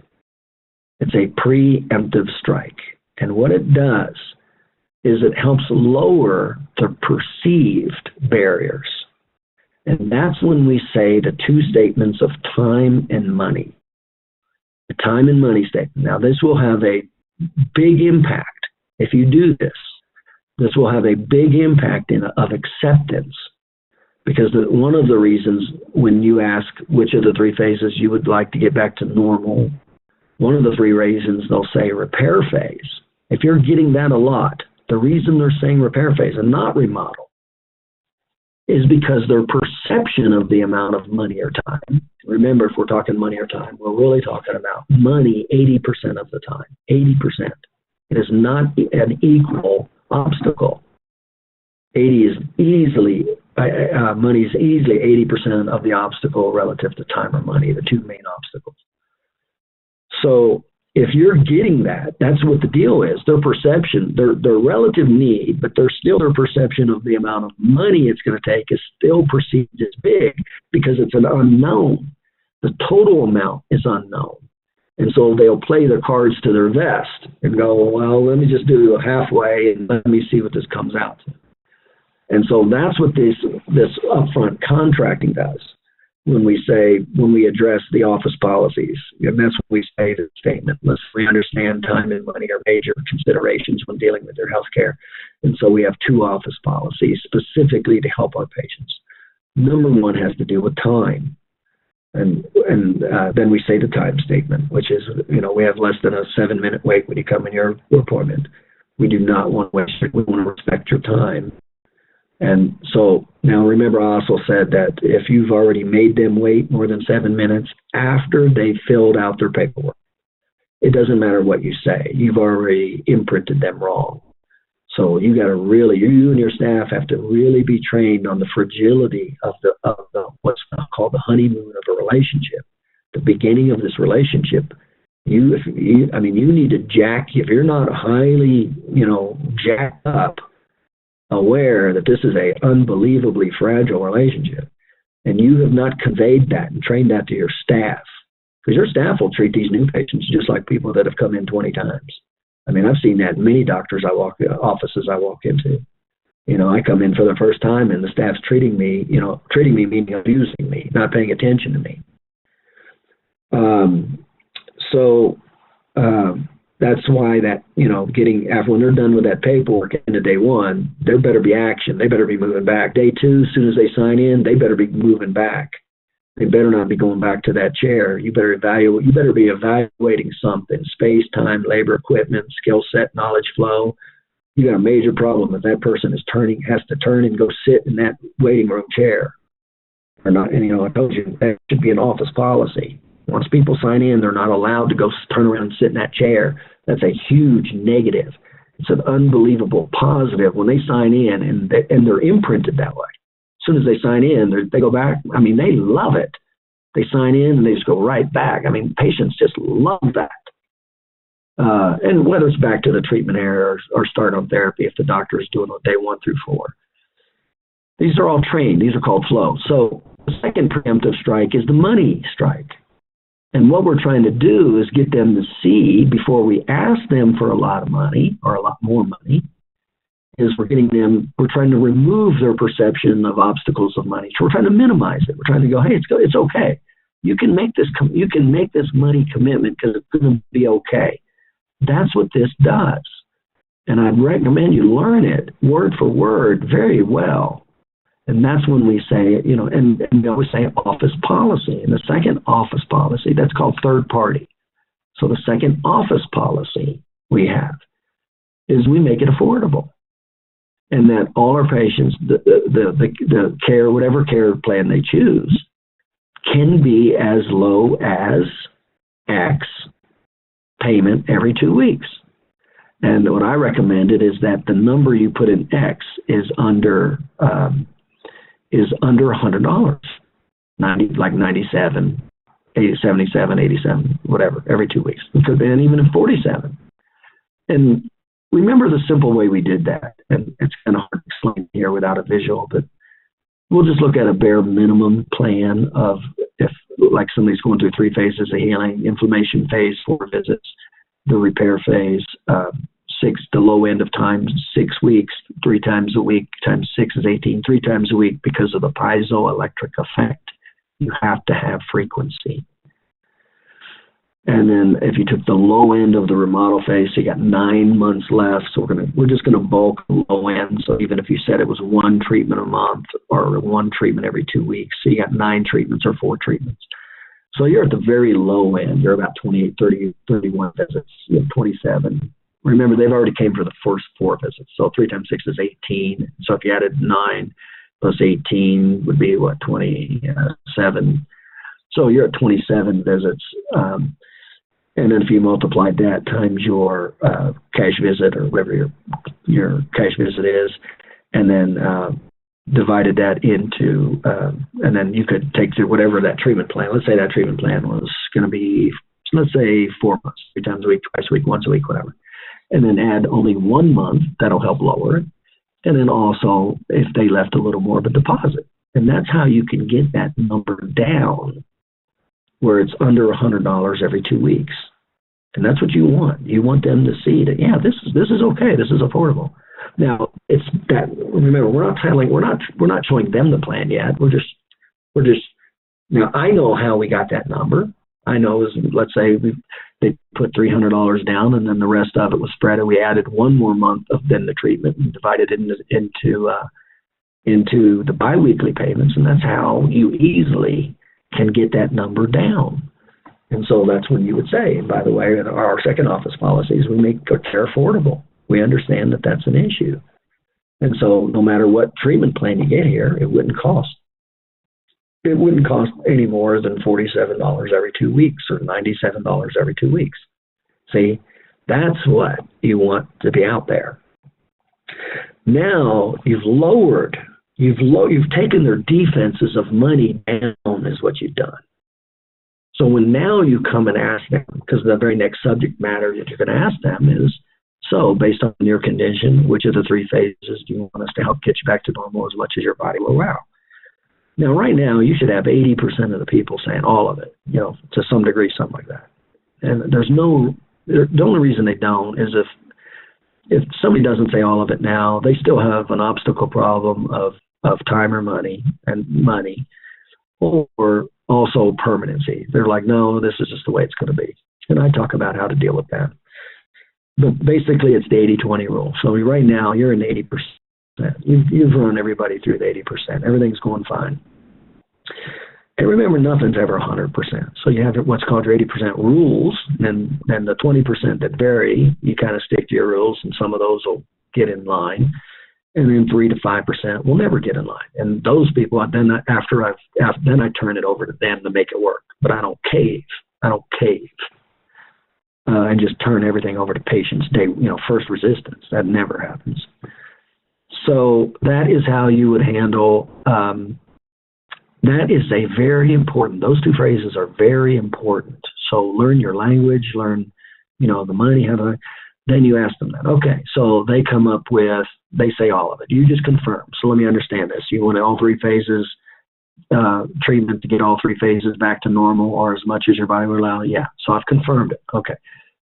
It's a preemptive strike. And what it does is it helps lower the perceived barriers. And that's when we say the 2 statements of time and money. The time and money statement. Now, this will have a big impact. If you do this, this will have a big impact of acceptance. Because one of the reasons when you ask which of the 3 phases you would like to get back to normal, one of the 3 reasons they'll say repair phase. If you're getting that a lot, the reason they're saying repair phase and not remodel is because their perception of the amount of money or time. Remember, if we're talking money or time, we're really talking about money 80% of the time, 80%. It is not an equal obstacle. 80 is easily, money is easily 80% of the obstacle relative to time or money, the 2 main obstacles. So if you're getting that, that's what the deal is. Their perception, their relative need, but their perception of the amount of money it's going to take is still perceived as big because it's an unknown. The total amount is unknown. And so they'll play their cards to their vest and go, well, let me just do halfway and let me see what this comes out to. And so that's what this upfront contracting does. when we address the office policies. And that's when we say the statement, we understand time and money are major considerations when dealing with their health care. And so we have 2 office policies specifically to help our patients. Number 1 has to do with time. And then we say the time statement, which is, we have less than a 7-minute wait when you come in your appointment. We do not want to waste, we want to respect your time. And so now remember, I also said that if you've already made them wait more than 7 minutes after they filled out their paperwork, it doesn't matter what you say. You've already imprinted them wrong. So you and your staff have to really be trained on the fragility of the what's called the honeymoon of a relationship. The beginning of this relationship, you need to if you're not highly, jacked up, aware that this is a unbelievably fragile relationship, and you have not conveyed that and trained that to your staff, because your staff will treat these new patients just like people that have come in 20 times. I've seen that in many offices I walk into. I come in for the first time and the staff's treating me meaning abusing me, not paying attention to me. That's why when they're done with that paperwork into day 1, there better be action. They better be moving back. Day 2, as soon as they sign in, they better be moving back. They better not be going back to that chair. You better be evaluating something: space, time, labor, equipment, skill set, knowledge flow. You got a major problem if that person has to turn and go sit in that waiting room chair. Or not, I told you that should be an office policy. Once people sign in, they're not allowed to go turn around and sit in that chair. That's a huge negative. It's an unbelievable positive when they sign in and they're imprinted that way. As soon as they sign in, they go back. They love it. They sign in and they just go right back. Patients just love that. And whether it's back to the treatment area or start on therapy if the doctor is doing what they want through 4. These are all trained. These are called flow. So the second preemptive strike is the money strike. And what we're trying to do is get them to see, before we ask them for a lot of money or a lot more money, is we're trying to remove their perception of obstacles of money. So we're trying to minimize it. We're trying to go, hey, it's okay. You can make this money commitment because it's going to be okay. That's what this does. And I'd recommend you learn it word for word very well. And that's when we say, and we always say office policy. And the second office policy, that's called third party. So the second office policy we have is we make it affordable. And that all our patients, the care, whatever care plan they choose, can be as low as X payment every 2 weeks. And what I recommended is that the number you put in X is under $100, like 97, 80, 77, 87, whatever, every 2 weeks. And even in 47. And remember the simple way we did that. And it's kind of hard to explain here without a visual, but we'll just look at a bare minimum plan of if, like, somebody's going through 3 phases of healing: inflammation phase, 4 visits; the repair phase, the low end of time, 6 weeks, 3 times a week, times 6 is 18, 3 times a week, because of the piezoelectric effect. You have to have frequency. And then if you took the low end of the remodel phase, so you got 9 months left. So we're just going to bulk low end. So even if you said it was 1 treatment a month or 1 treatment every 2 weeks, so you got 9 treatments or 4 treatments. So you're at the very low end. You're about 28, 30, 31 visits, 27. Remember, they've already came for the first 4 visits. So 3 times 6 is 18. So if you added 9 plus 18 would be, 27. So you're at 27 visits. And then if you multiplied that times your cash visit, or whatever your cash visit is, and then divided that into, and then you could take through whatever that treatment plan. Let's say that treatment plan was going to be, let's say 4 months, 3 times a week, twice a week, once a week, whatever. And then add only 1 month, that'll help lower it. And then also, if they left a little more of a deposit. And that's how you can get that number down, where it's under $100 every 2 weeks. And that's what you want. You want them to see that, yeah, this is okay, this is affordable. Now, it's that, remember, we're not showing them the plan yet. We're just Now, I know how we got that number. I know, let's say they put $300 down, and then the rest of it was spread, and we added one more month of then the treatment and divided it into the biweekly payments, and that's how you easily can get that number down. And so that's when you would say, and by the way, in our second office policies, we make care affordable. We understand that that's an issue. And so no matter what treatment plan you get here, it wouldn't cost any more than $47 every 2 weeks or $97 every 2 weeks. See, that's what you want to be out there. Now you've taken their defenses of money down is what you've done. So when now you come and ask them, because the very next subject matter that you're going to ask them is, so based on your condition, which of the 3 phases do you want us to help get you back to normal as much as your body will allow? Now, right now, you should have 80% of the people saying all of it, to some degree, something like that. And the only reason they don't is if somebody doesn't say all of it now, they still have an obstacle problem of time or money, or also permanency. They're like, no, this is just the way it's going to be. And I talk about how to deal with that. But basically, it's the 80-20 rule. So right now, you're in 80%. You've run everybody through the 80%. Everything's going fine. And remember, nothing's ever 100%. So you have what's called your 80% rules, and then the 20% that vary, you kind of stick to your rules, and some of those will get in line. And then 3 to 5% will never get in line. And those people, then I turn it over to them to make it work. But I don't cave. And just turn everything over to patients. First resistance. That never happens. So that is how you would handle. That is a very important. Those 2 phrases are very important. So learn your language. Learn, the money. Then you ask them that. Okay, so they come up with. They say all of it. You just confirm. So let me understand this. You want all 3 phases treatment to get all 3 phases back to normal or as much as your body will allow? Yeah. So I've confirmed it. Okay.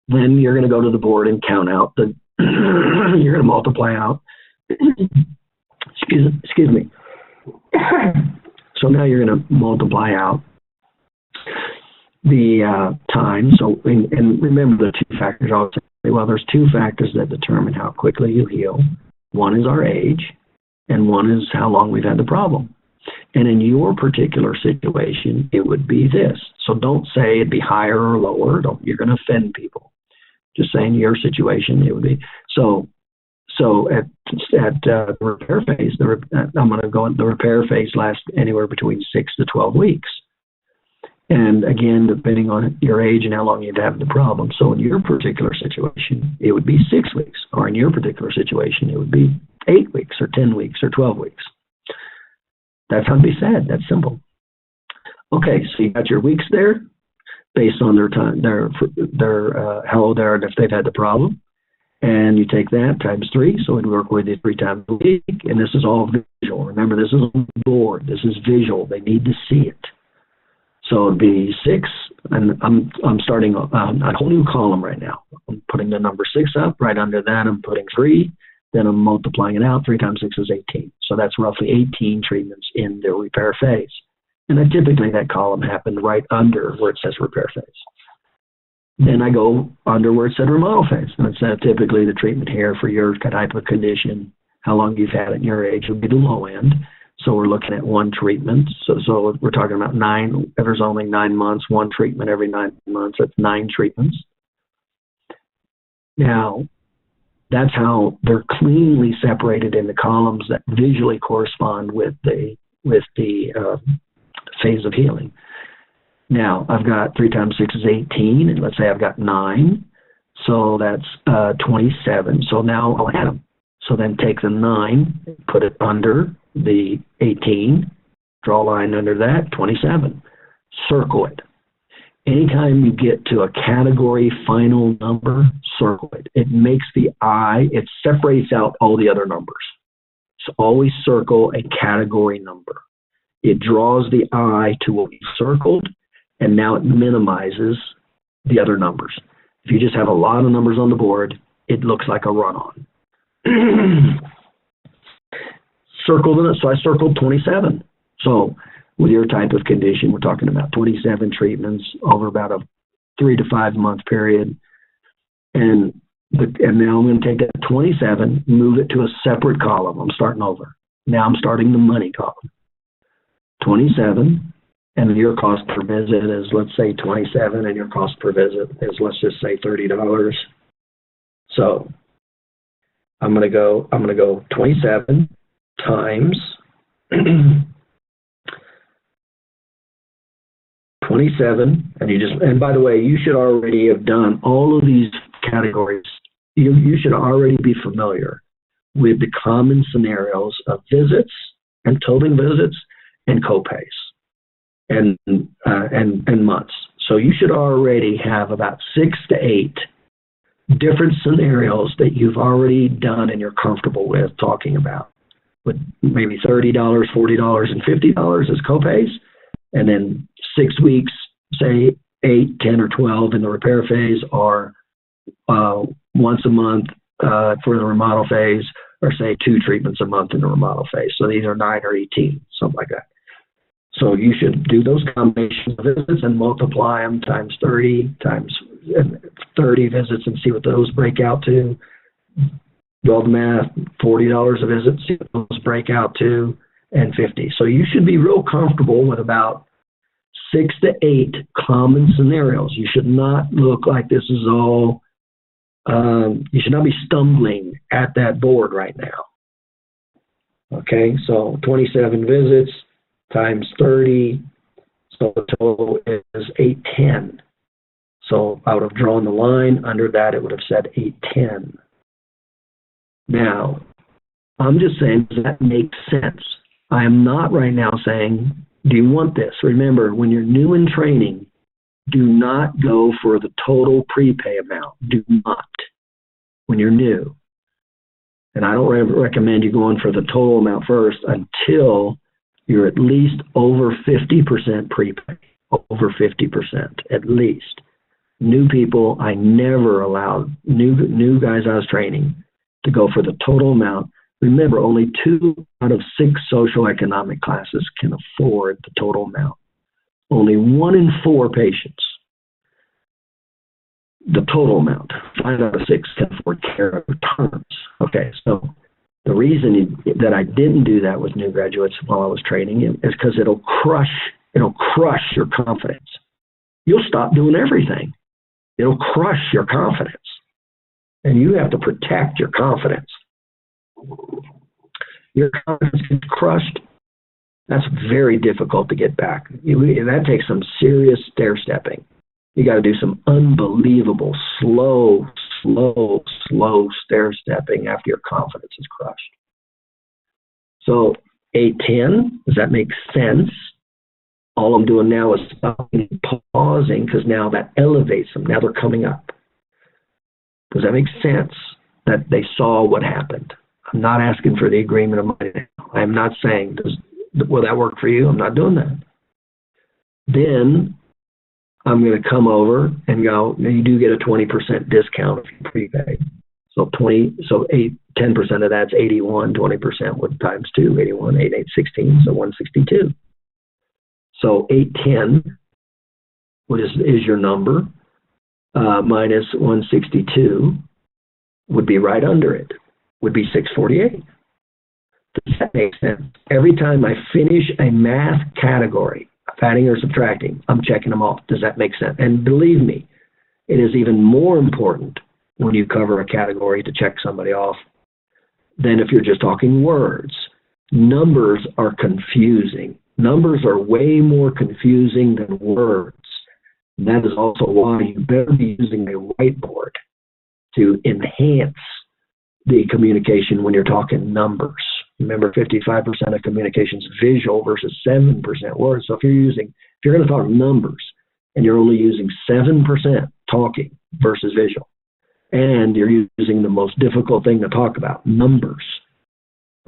Then you're going to go to the board and count out the. You're going to multiply out. Excuse me. So now you're going to multiply out the time. So and remember the 2 factors. Well, there's 2 factors that determine how quickly you heal. One is our age, and one is how long we've had the problem. And in your particular situation, it would be this. So don't say it'd be higher or lower. You're going to offend people. Just saying your situation, it would be. So at the repair phase, I'm going to go. The repair phase lasts anywhere between 6 to 12 weeks. And again, depending on your age and how long you've had the problem. So in your particular situation, it would be 6 weeks. Or in your particular situation, it would be 8 weeks or 10 weeks or 12 weeks. That's how to be said. That's simple. Okay, so you got your weeks there based on their time, how old they are and if they've had the problem. And you take that times 3, so we'd work with you 3 times a week. And this is all visual. Remember, this is on the board. This is visual. They need to see it. So it'd be 6, and I'm starting a whole new column right now. I'm putting the number 6 up. Right under that, I'm putting 3. Then I'm multiplying it out. 3 times 6 is 18. So that's roughly 18 treatments in the repair phase. And then typically that column happened right under where it says repair phase. Then I go under where it said remodel phase. And it said typically the treatment here for your type of condition, how long you've had it in your age, would be the low end. So we're looking at 1 treatment. So we're talking about 9. If there's only 9 months, 1 treatment every 9 months. That's 9 treatments. Now, that's how they're cleanly separated in the columns that visually correspond with the phase of healing. Now, I've got 3 times 6 is 18, and let's say I've got 9. So that's 27. So now I'll add them. So then take the 9, put it under the 18, draw a line under that, 27. Circle it. Anytime you get to a category final number, circle it. It makes the eye, it separates out all the other numbers. So always circle a category number. It draws the eye to what you circled, and now it minimizes the other numbers. If you just have a lot of numbers on the board, it looks like a run-on. So I circled 27. So with your type of condition, we're talking about 27 treatments over about a 3 to 5 month period. And now I'm going to take that 27, move it to a separate column. I'm starting over. Now I'm starting the money column. 27, and your cost per visit is, let's say, 27, and your cost per visit is, let's just say, $30. So I'm going to go 27 times 27, and by the way, you should already have done all of these categories. You should already be familiar with the common scenarios of visits and totaling visits and copays and months. So you should already have about 6 to 8 different scenarios that you've already done and you're comfortable with talking about, with maybe $30, $40, and $50 as copays, and then 6 weeks, say 8, 10, or 12 in the repair phase, or once a month for the remodel phase, or say 2 treatments a month in the remodel phase. So these are 9 or 18, something like that. So you should do those combinations of visits and multiply them times 30 visits and see what those break out to. Do the math, $40 a visit, see what those break out to, and 50. So you should be real comfortable with about 6 to 8 common scenarios. You should not look like this is all, you should not be stumbling at that board right now. Okay, so 27 visits times 30, so the total is 810. So I would have drawn the line under that, it would have said 810. Now, I'm just saying, does that make sense? I am not right now saying, do you want this? Remember, when you're new in training, do not go for the total prepay amount. Do not. When you're new. And I don't recommend you going for the total amount first until you're at least over 50% prepay. Over 50%, at least. New people, I never allowed, new guys I was training to go for the total amount. Remember, only 2 out of 6 social economic classes can afford the total amount. Only 1 in 4 patients, the total amount. 5 out of 6 can afford care terms. Okay, so the reason that I didn't do that with new graduates while I was training is because it'll crush your confidence. You'll stop doing everything. It'll crush your confidence. And you have to protect your confidence. Your confidence gets crushed. That's very difficult to get back. That takes some serious stair-stepping. You got to do some unbelievable, slow stair-stepping after your confidence is crushed. So 810, does that make sense? All I'm doing now is stopping and pausing, because now that elevates them. Now they're coming up. Does that make sense? That they saw what happened. I'm not asking for the agreement of money now. I'm not saying, will that work for you? I'm not doing that. Then I'm going to come over and go, now you do get a 20% discount if you prepay. So 10% of that's 81, 20% would times 2, 81, 8, 8, 16, so 162. So 810, what is your number, minus 162 would be right under it, would be 648. Does that make sense? Every time I finish a math category, adding or subtracting, I'm checking them off. Does that make sense? And believe me, it is even more important when you cover a category to check somebody off than if you're just talking words. Numbers are confusing. Numbers are way more confusing than words. And that is also why you better be using a whiteboard to enhance the communication when you're talking numbers. Remember, 55% of communication is visual versus 7% words. So if you're going to talk numbers and you're only using 7% talking versus visual, and you're using the most difficult thing to talk about, numbers,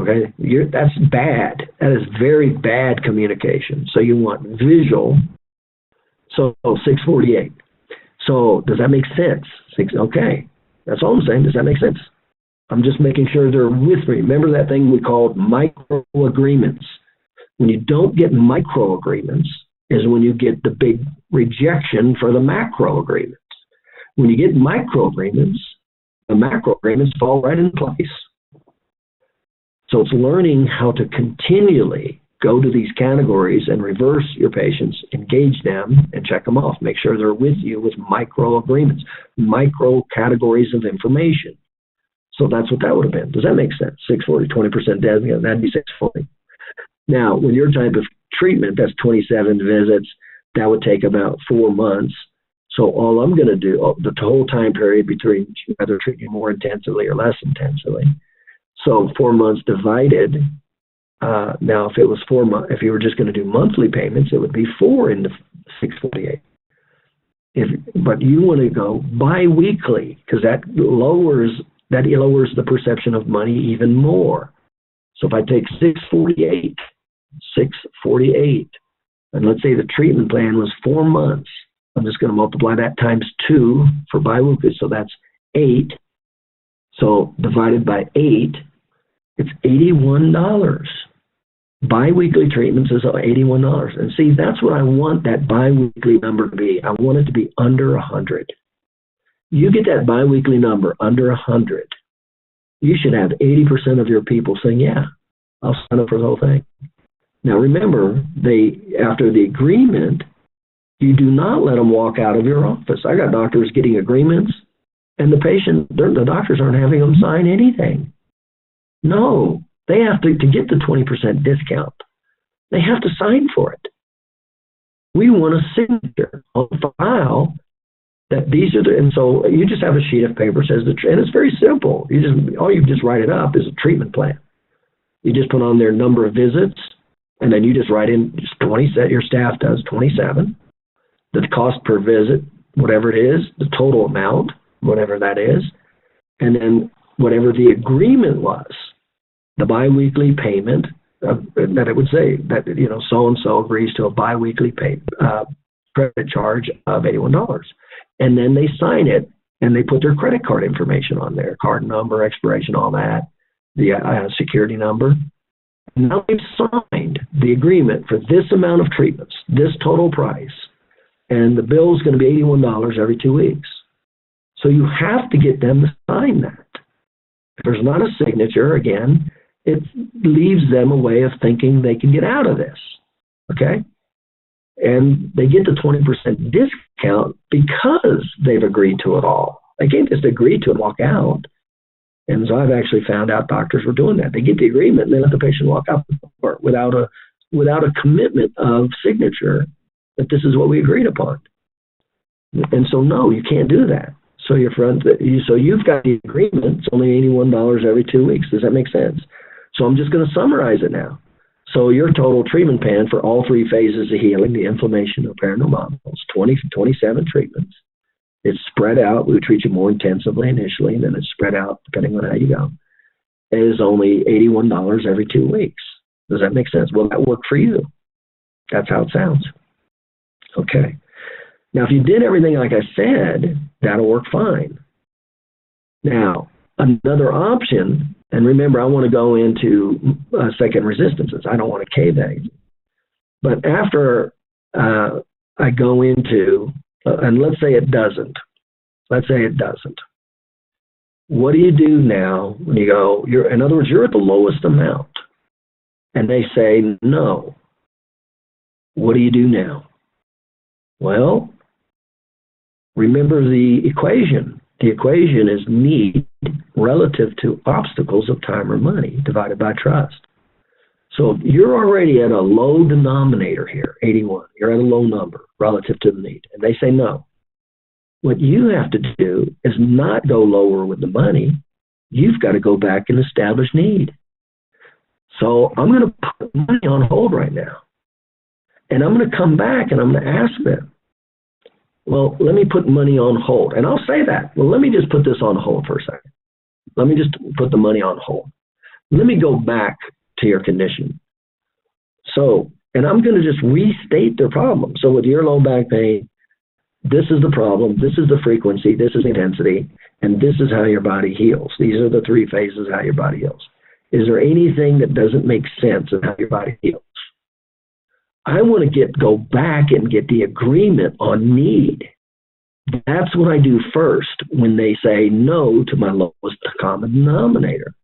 okay, that's bad. That is very bad communication. So you want visual. So 648. So does that make sense? Okay, that's all I'm saying. Does that make sense? I'm just making sure they're with me. Remember that thing we called micro agreements. When you don't get micro agreements is when you get the big rejection for the macro agreements. When you get micro agreements, the macro agreements fall right in place. So it's learning how to continually go to these categories and reverse your patients, engage them, and check them off. Make sure they're with you with micro agreements, micro categories of information. So that's what that would have been. Does that make sense? 640, 20% dead, that'd be 640. Now, with your type of treatment, that's 27 visits. That would take about 4 months. So all I'm going to do, the whole time period between whether treating more intensively or less intensively. So 4 months divided. Now, if it was 4 months, if you were just going to do monthly payments, it would be 4 into 648. But you want to go biweekly because that lowers the perception of money even more. So if I take 648, and let's say the treatment plan was 4 months, I'm just going to multiply that times 2 for biweekly, so that's 8. So divided by 8, it's $81. Biweekly treatments is $81. And see, that's what I want that biweekly number to be. I want it to be under 100. You get that biweekly number under 100, you should have 80% of your people saying, yeah, I'll sign up for the whole thing. Now remember, after the agreement, you do not let them walk out of your office. I got doctors getting agreements, and the doctors aren't having them sign anything. No, they have to get the 20% discount. They have to sign for it. We want a signature on the file that these are and so you just have a sheet of paper that says and it's very simple. All you just write it up is a treatment plan. You just put on their number of visits, and then you just write in just 20. Your staff does 27. The cost per visit, whatever it is, the total amount, whatever that is, and then whatever the agreement was, the biweekly payment that it would say that so and so agrees to a biweekly credit charge of $81, and then they sign it and they put their credit card information on there, card number, expiration, all that, the security number. Now they've signed the agreement for this amount of treatments, this total price, and the bill is going to be $81 every 2 weeks. So you have to get them to sign that. If there's not a signature, again, it leaves them a way of thinking they can get out of this, okay? And they get the 20% discount because they've agreed to it all. They can't just agree to it and walk out. And so I've actually found out doctors were doing that. They get the agreement and they let the patient walk out the door without a commitment of signature that this is what we agreed upon. And so no, you can't do that. So you've got the agreement. It's only $81 every 2 weeks. Does that make sense? So I'm just going to summarize it now. So your total treatment plan for all 3 phases of healing, the inflammation, repair, and remodeling, 27 treatments. It's spread out. We treat you more intensively initially, and then it's spread out depending on how you go. It is only $81 every 2 weeks. Does that make sense? Will that work for you? That's how it sounds. Okay. Now, if you did everything like I said, that'll work fine. Now, another option, and remember, I want to go into second resistances. I don't want to cave that. But after I go into, and let's say it doesn't. Let's say it doesn't. What do you do now when you go, in other words, you're at the lowest amount, and they say no. What do you do now? Well, remember the equation. The equation is need relative to obstacles of time or money divided by trust. So you're already at a low denominator here, 81. You're at a low number relative to the need. And they say no. What you have to do is not go lower with the money. You've got to go back and establish need. So I'm going to put money on hold right now. And I'm going to come back and I'm going to ask them, well, let me put money on hold. And I'll say that. Well, let me just put this on hold for a second. Let me just put the money on hold. Let me go back to your condition. So, and I'm going to just restate their problem. So with your low back pain, this is the problem, this is the frequency, this is the intensity, and this is how your body heals. These are the 3 phases of how your body heals. Is there anything that doesn't make sense of how your body heals? I want to go back and get the agreement on need. That's what I do first when they say no to my lowest common denominator.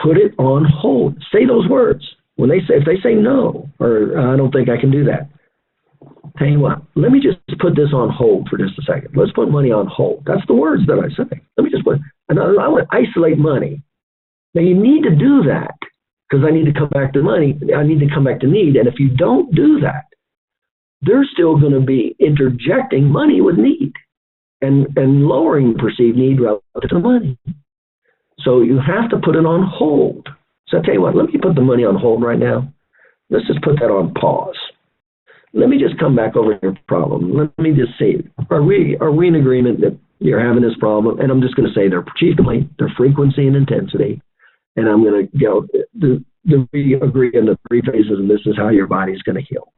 Put it on hold. Say those words. If they say no, or I don't think I can do that. Tell you what, let me just put this on hold for just a second. Let's put money on hold. That's the words that I say. Let me just and I want to isolate money. Now you need to do that because I need to come back to money. I need to come back to need. And if you don't do that, they're still going to be interjecting money with need and lowering perceived need relative to money. So you have to put it on hold. So I tell you what, let me put the money on hold right now. Let's just put that on pause. Let me just come back over your problem. Let me just see, are we in agreement that you're having this problem? And I'm just going to say their chief complaint, their frequency and intensity. And I'm going to go, we agree on the 3 phases, and this is how your body's going to heal.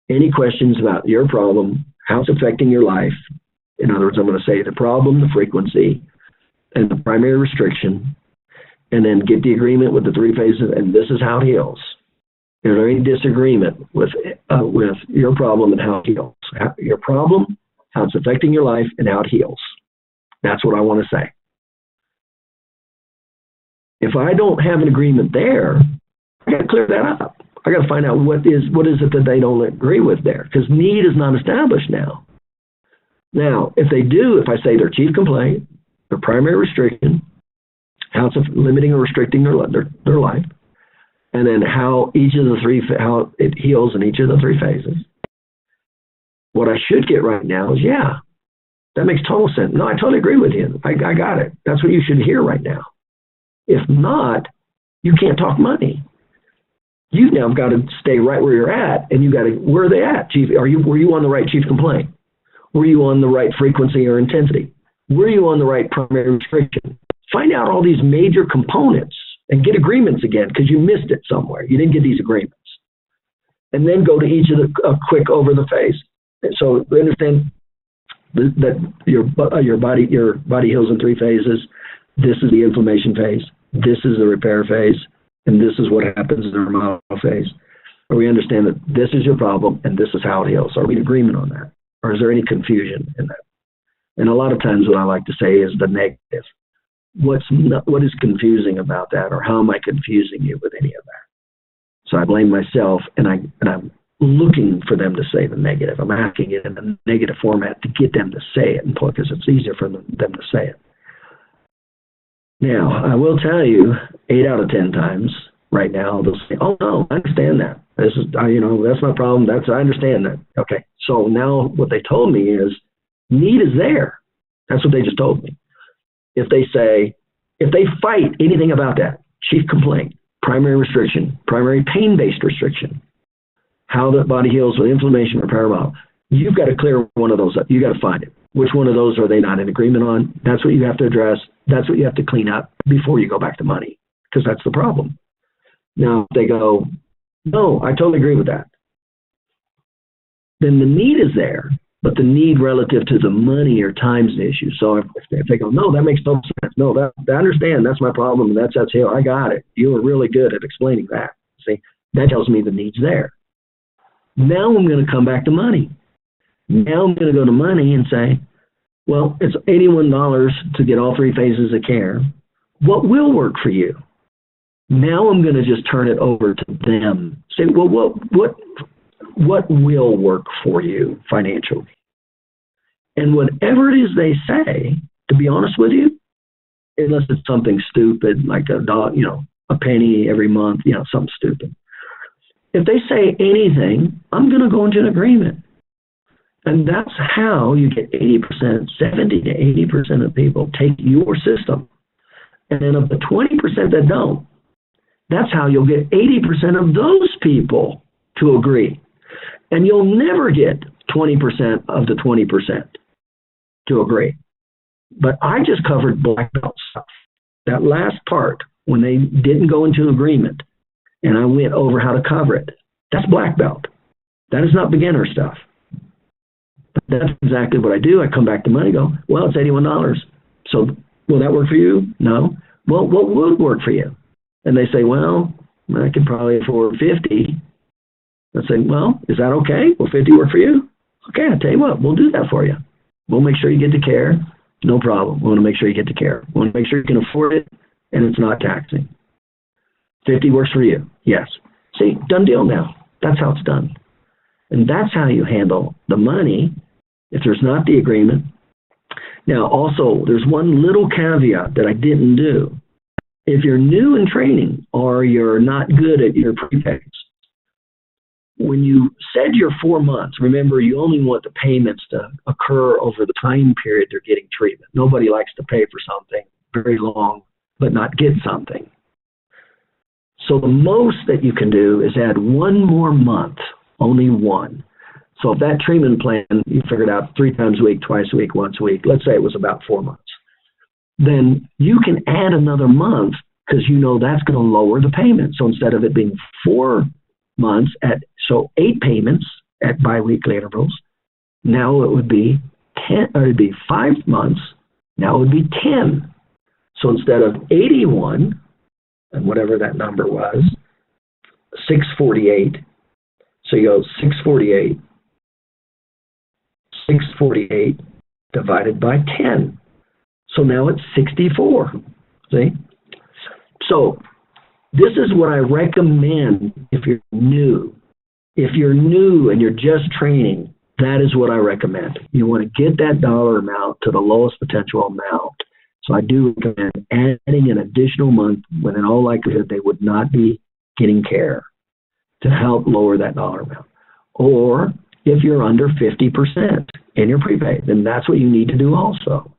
Any questions about your problem, how it's affecting your life? In other words, I'm going to say the problem, the frequency, and the primary restriction, and then get the agreement with the 3 phases, and this is how it heals. Is there any disagreement with your problem and how it heals? Your problem, how it's affecting your life, and how it heals. That's what I want to say. If I don't have an agreement there, I got to clear that up. I got to find out what is it that they don't agree with there, because need is not established now. Now, if they do, if I say their chief complaint, their primary restriction, how it's limiting or restricting their life, and then how how it heals in each of the 3 phases. What I should get right now is, yeah, that makes total sense. No, I totally agree with you. I got it. That's what you should hear right now. If not, you can't talk money. You've now got to stay right where you're at, and you got to, where are they at, chief? Were you on the right chief complaint? Were you on the right frequency or intensity? Were you on the right primary restriction? Find out all these major components and get agreements again, because you missed it somewhere. You didn't get these agreements. And then go to each of the quick over the phase. So understand that your body heals in 3 phases. This is the inflammation phase. This is the repair phase. And this is what happens in the remodel phase. Or we understand that this is your problem and this is how it heals. Are we in agreement on that? Or is there any confusion in that? And a lot of times what I like to say is the negative. What is confusing about that, or how am I confusing you with any of that? So I blame myself, and I'm looking for them to say the negative. I'm asking it in the negative format to get them to say it, because it's easier for them to say it. Now, I will tell you, 8 out of 10 times right now, they'll say, oh, no, I understand that. This is, that's my problem. I understand that. Okay. So now what they told me is need is there. That's what they just told me. If they fight anything about that, chief complaint, primary restriction, primary pain-based restriction, how the body heals with inflammation or paramount, you've got to clear one of those up. You got to find it. Which one of those are they not in agreement on? That's what you have to address. That's what you have to clean up before you go back to money, because that's the problem. Now, if they go, no, I totally agree with that, then the need is there, but the need relative to the money or time's the issue. So if they go, no, that makes total sense. No, I understand. That's my problem. That's here. I got it. You were really good at explaining that. See, that tells me the need's there. Now I'm going to come back to money. Now I'm going to go to money and say, well, it's $81 to get all 3 phases of care. What will work for you? Now I'm going to just turn it over to them. Say, well, what will work for you financially? And whatever it is they say, to be honest with you, unless it's something stupid like a penny every month, something stupid. If they say anything, I'm going to go into an agreement. And that's how you get 80%, 70 to 80% of people take your system. And then of the 20% that don't, that's how you'll get 80% of those people to agree. And you'll never get 20% of the 20% to agree. But I just covered black belt stuff. That last part, when they didn't go into agreement, and I went over how to cover it, that's black belt. That is not beginner stuff. That's exactly what I do. I come back to money, go, well, it's $81. So will that work for you? No. Well, what would work for you? And they say, well, I could probably afford $50. I say, well, is that okay? Will 50 work for you? Okay, I tell you what, we'll do that for you. We'll make sure you get the care. No problem. We want to make sure you get the care. We want to make sure you can afford it and it's not taxing. 50 works for you. Yes. See, done deal now. That's how it's done. And that's how you handle the money if there's not the agreement. Now, also, there's one little caveat that I didn't do. If you're new in training or you're not good at your prepays, when you said your 4 months, remember, you only want the payments to occur over the time period they're getting treatment. Nobody likes to pay for something very long but not get something. So the most that you can do is add 1 more month, only 1. So if that treatment plan, you figured out 3 times a week, twice a week, once a week, let's say it was about 4 months, then you can add another month because you know that's going to lower the payment. So instead of it being 4 months so 8 payments at biweekly intervals, now it would be 10, or it'd be 5 months, now it would be 10. So instead of 81, and whatever that number was, 648, so you go 648 divided by 10. So now it's 64, see? So this is what I recommend if you're new. If you're new and you're just training, that is what I recommend. You want to get that dollar amount to the lowest potential amount. So I do recommend adding an additional month when in all likelihood they would not be getting care to help lower that dollar amount. Or if you're under 50% in your prepay, then that's what you need to do also.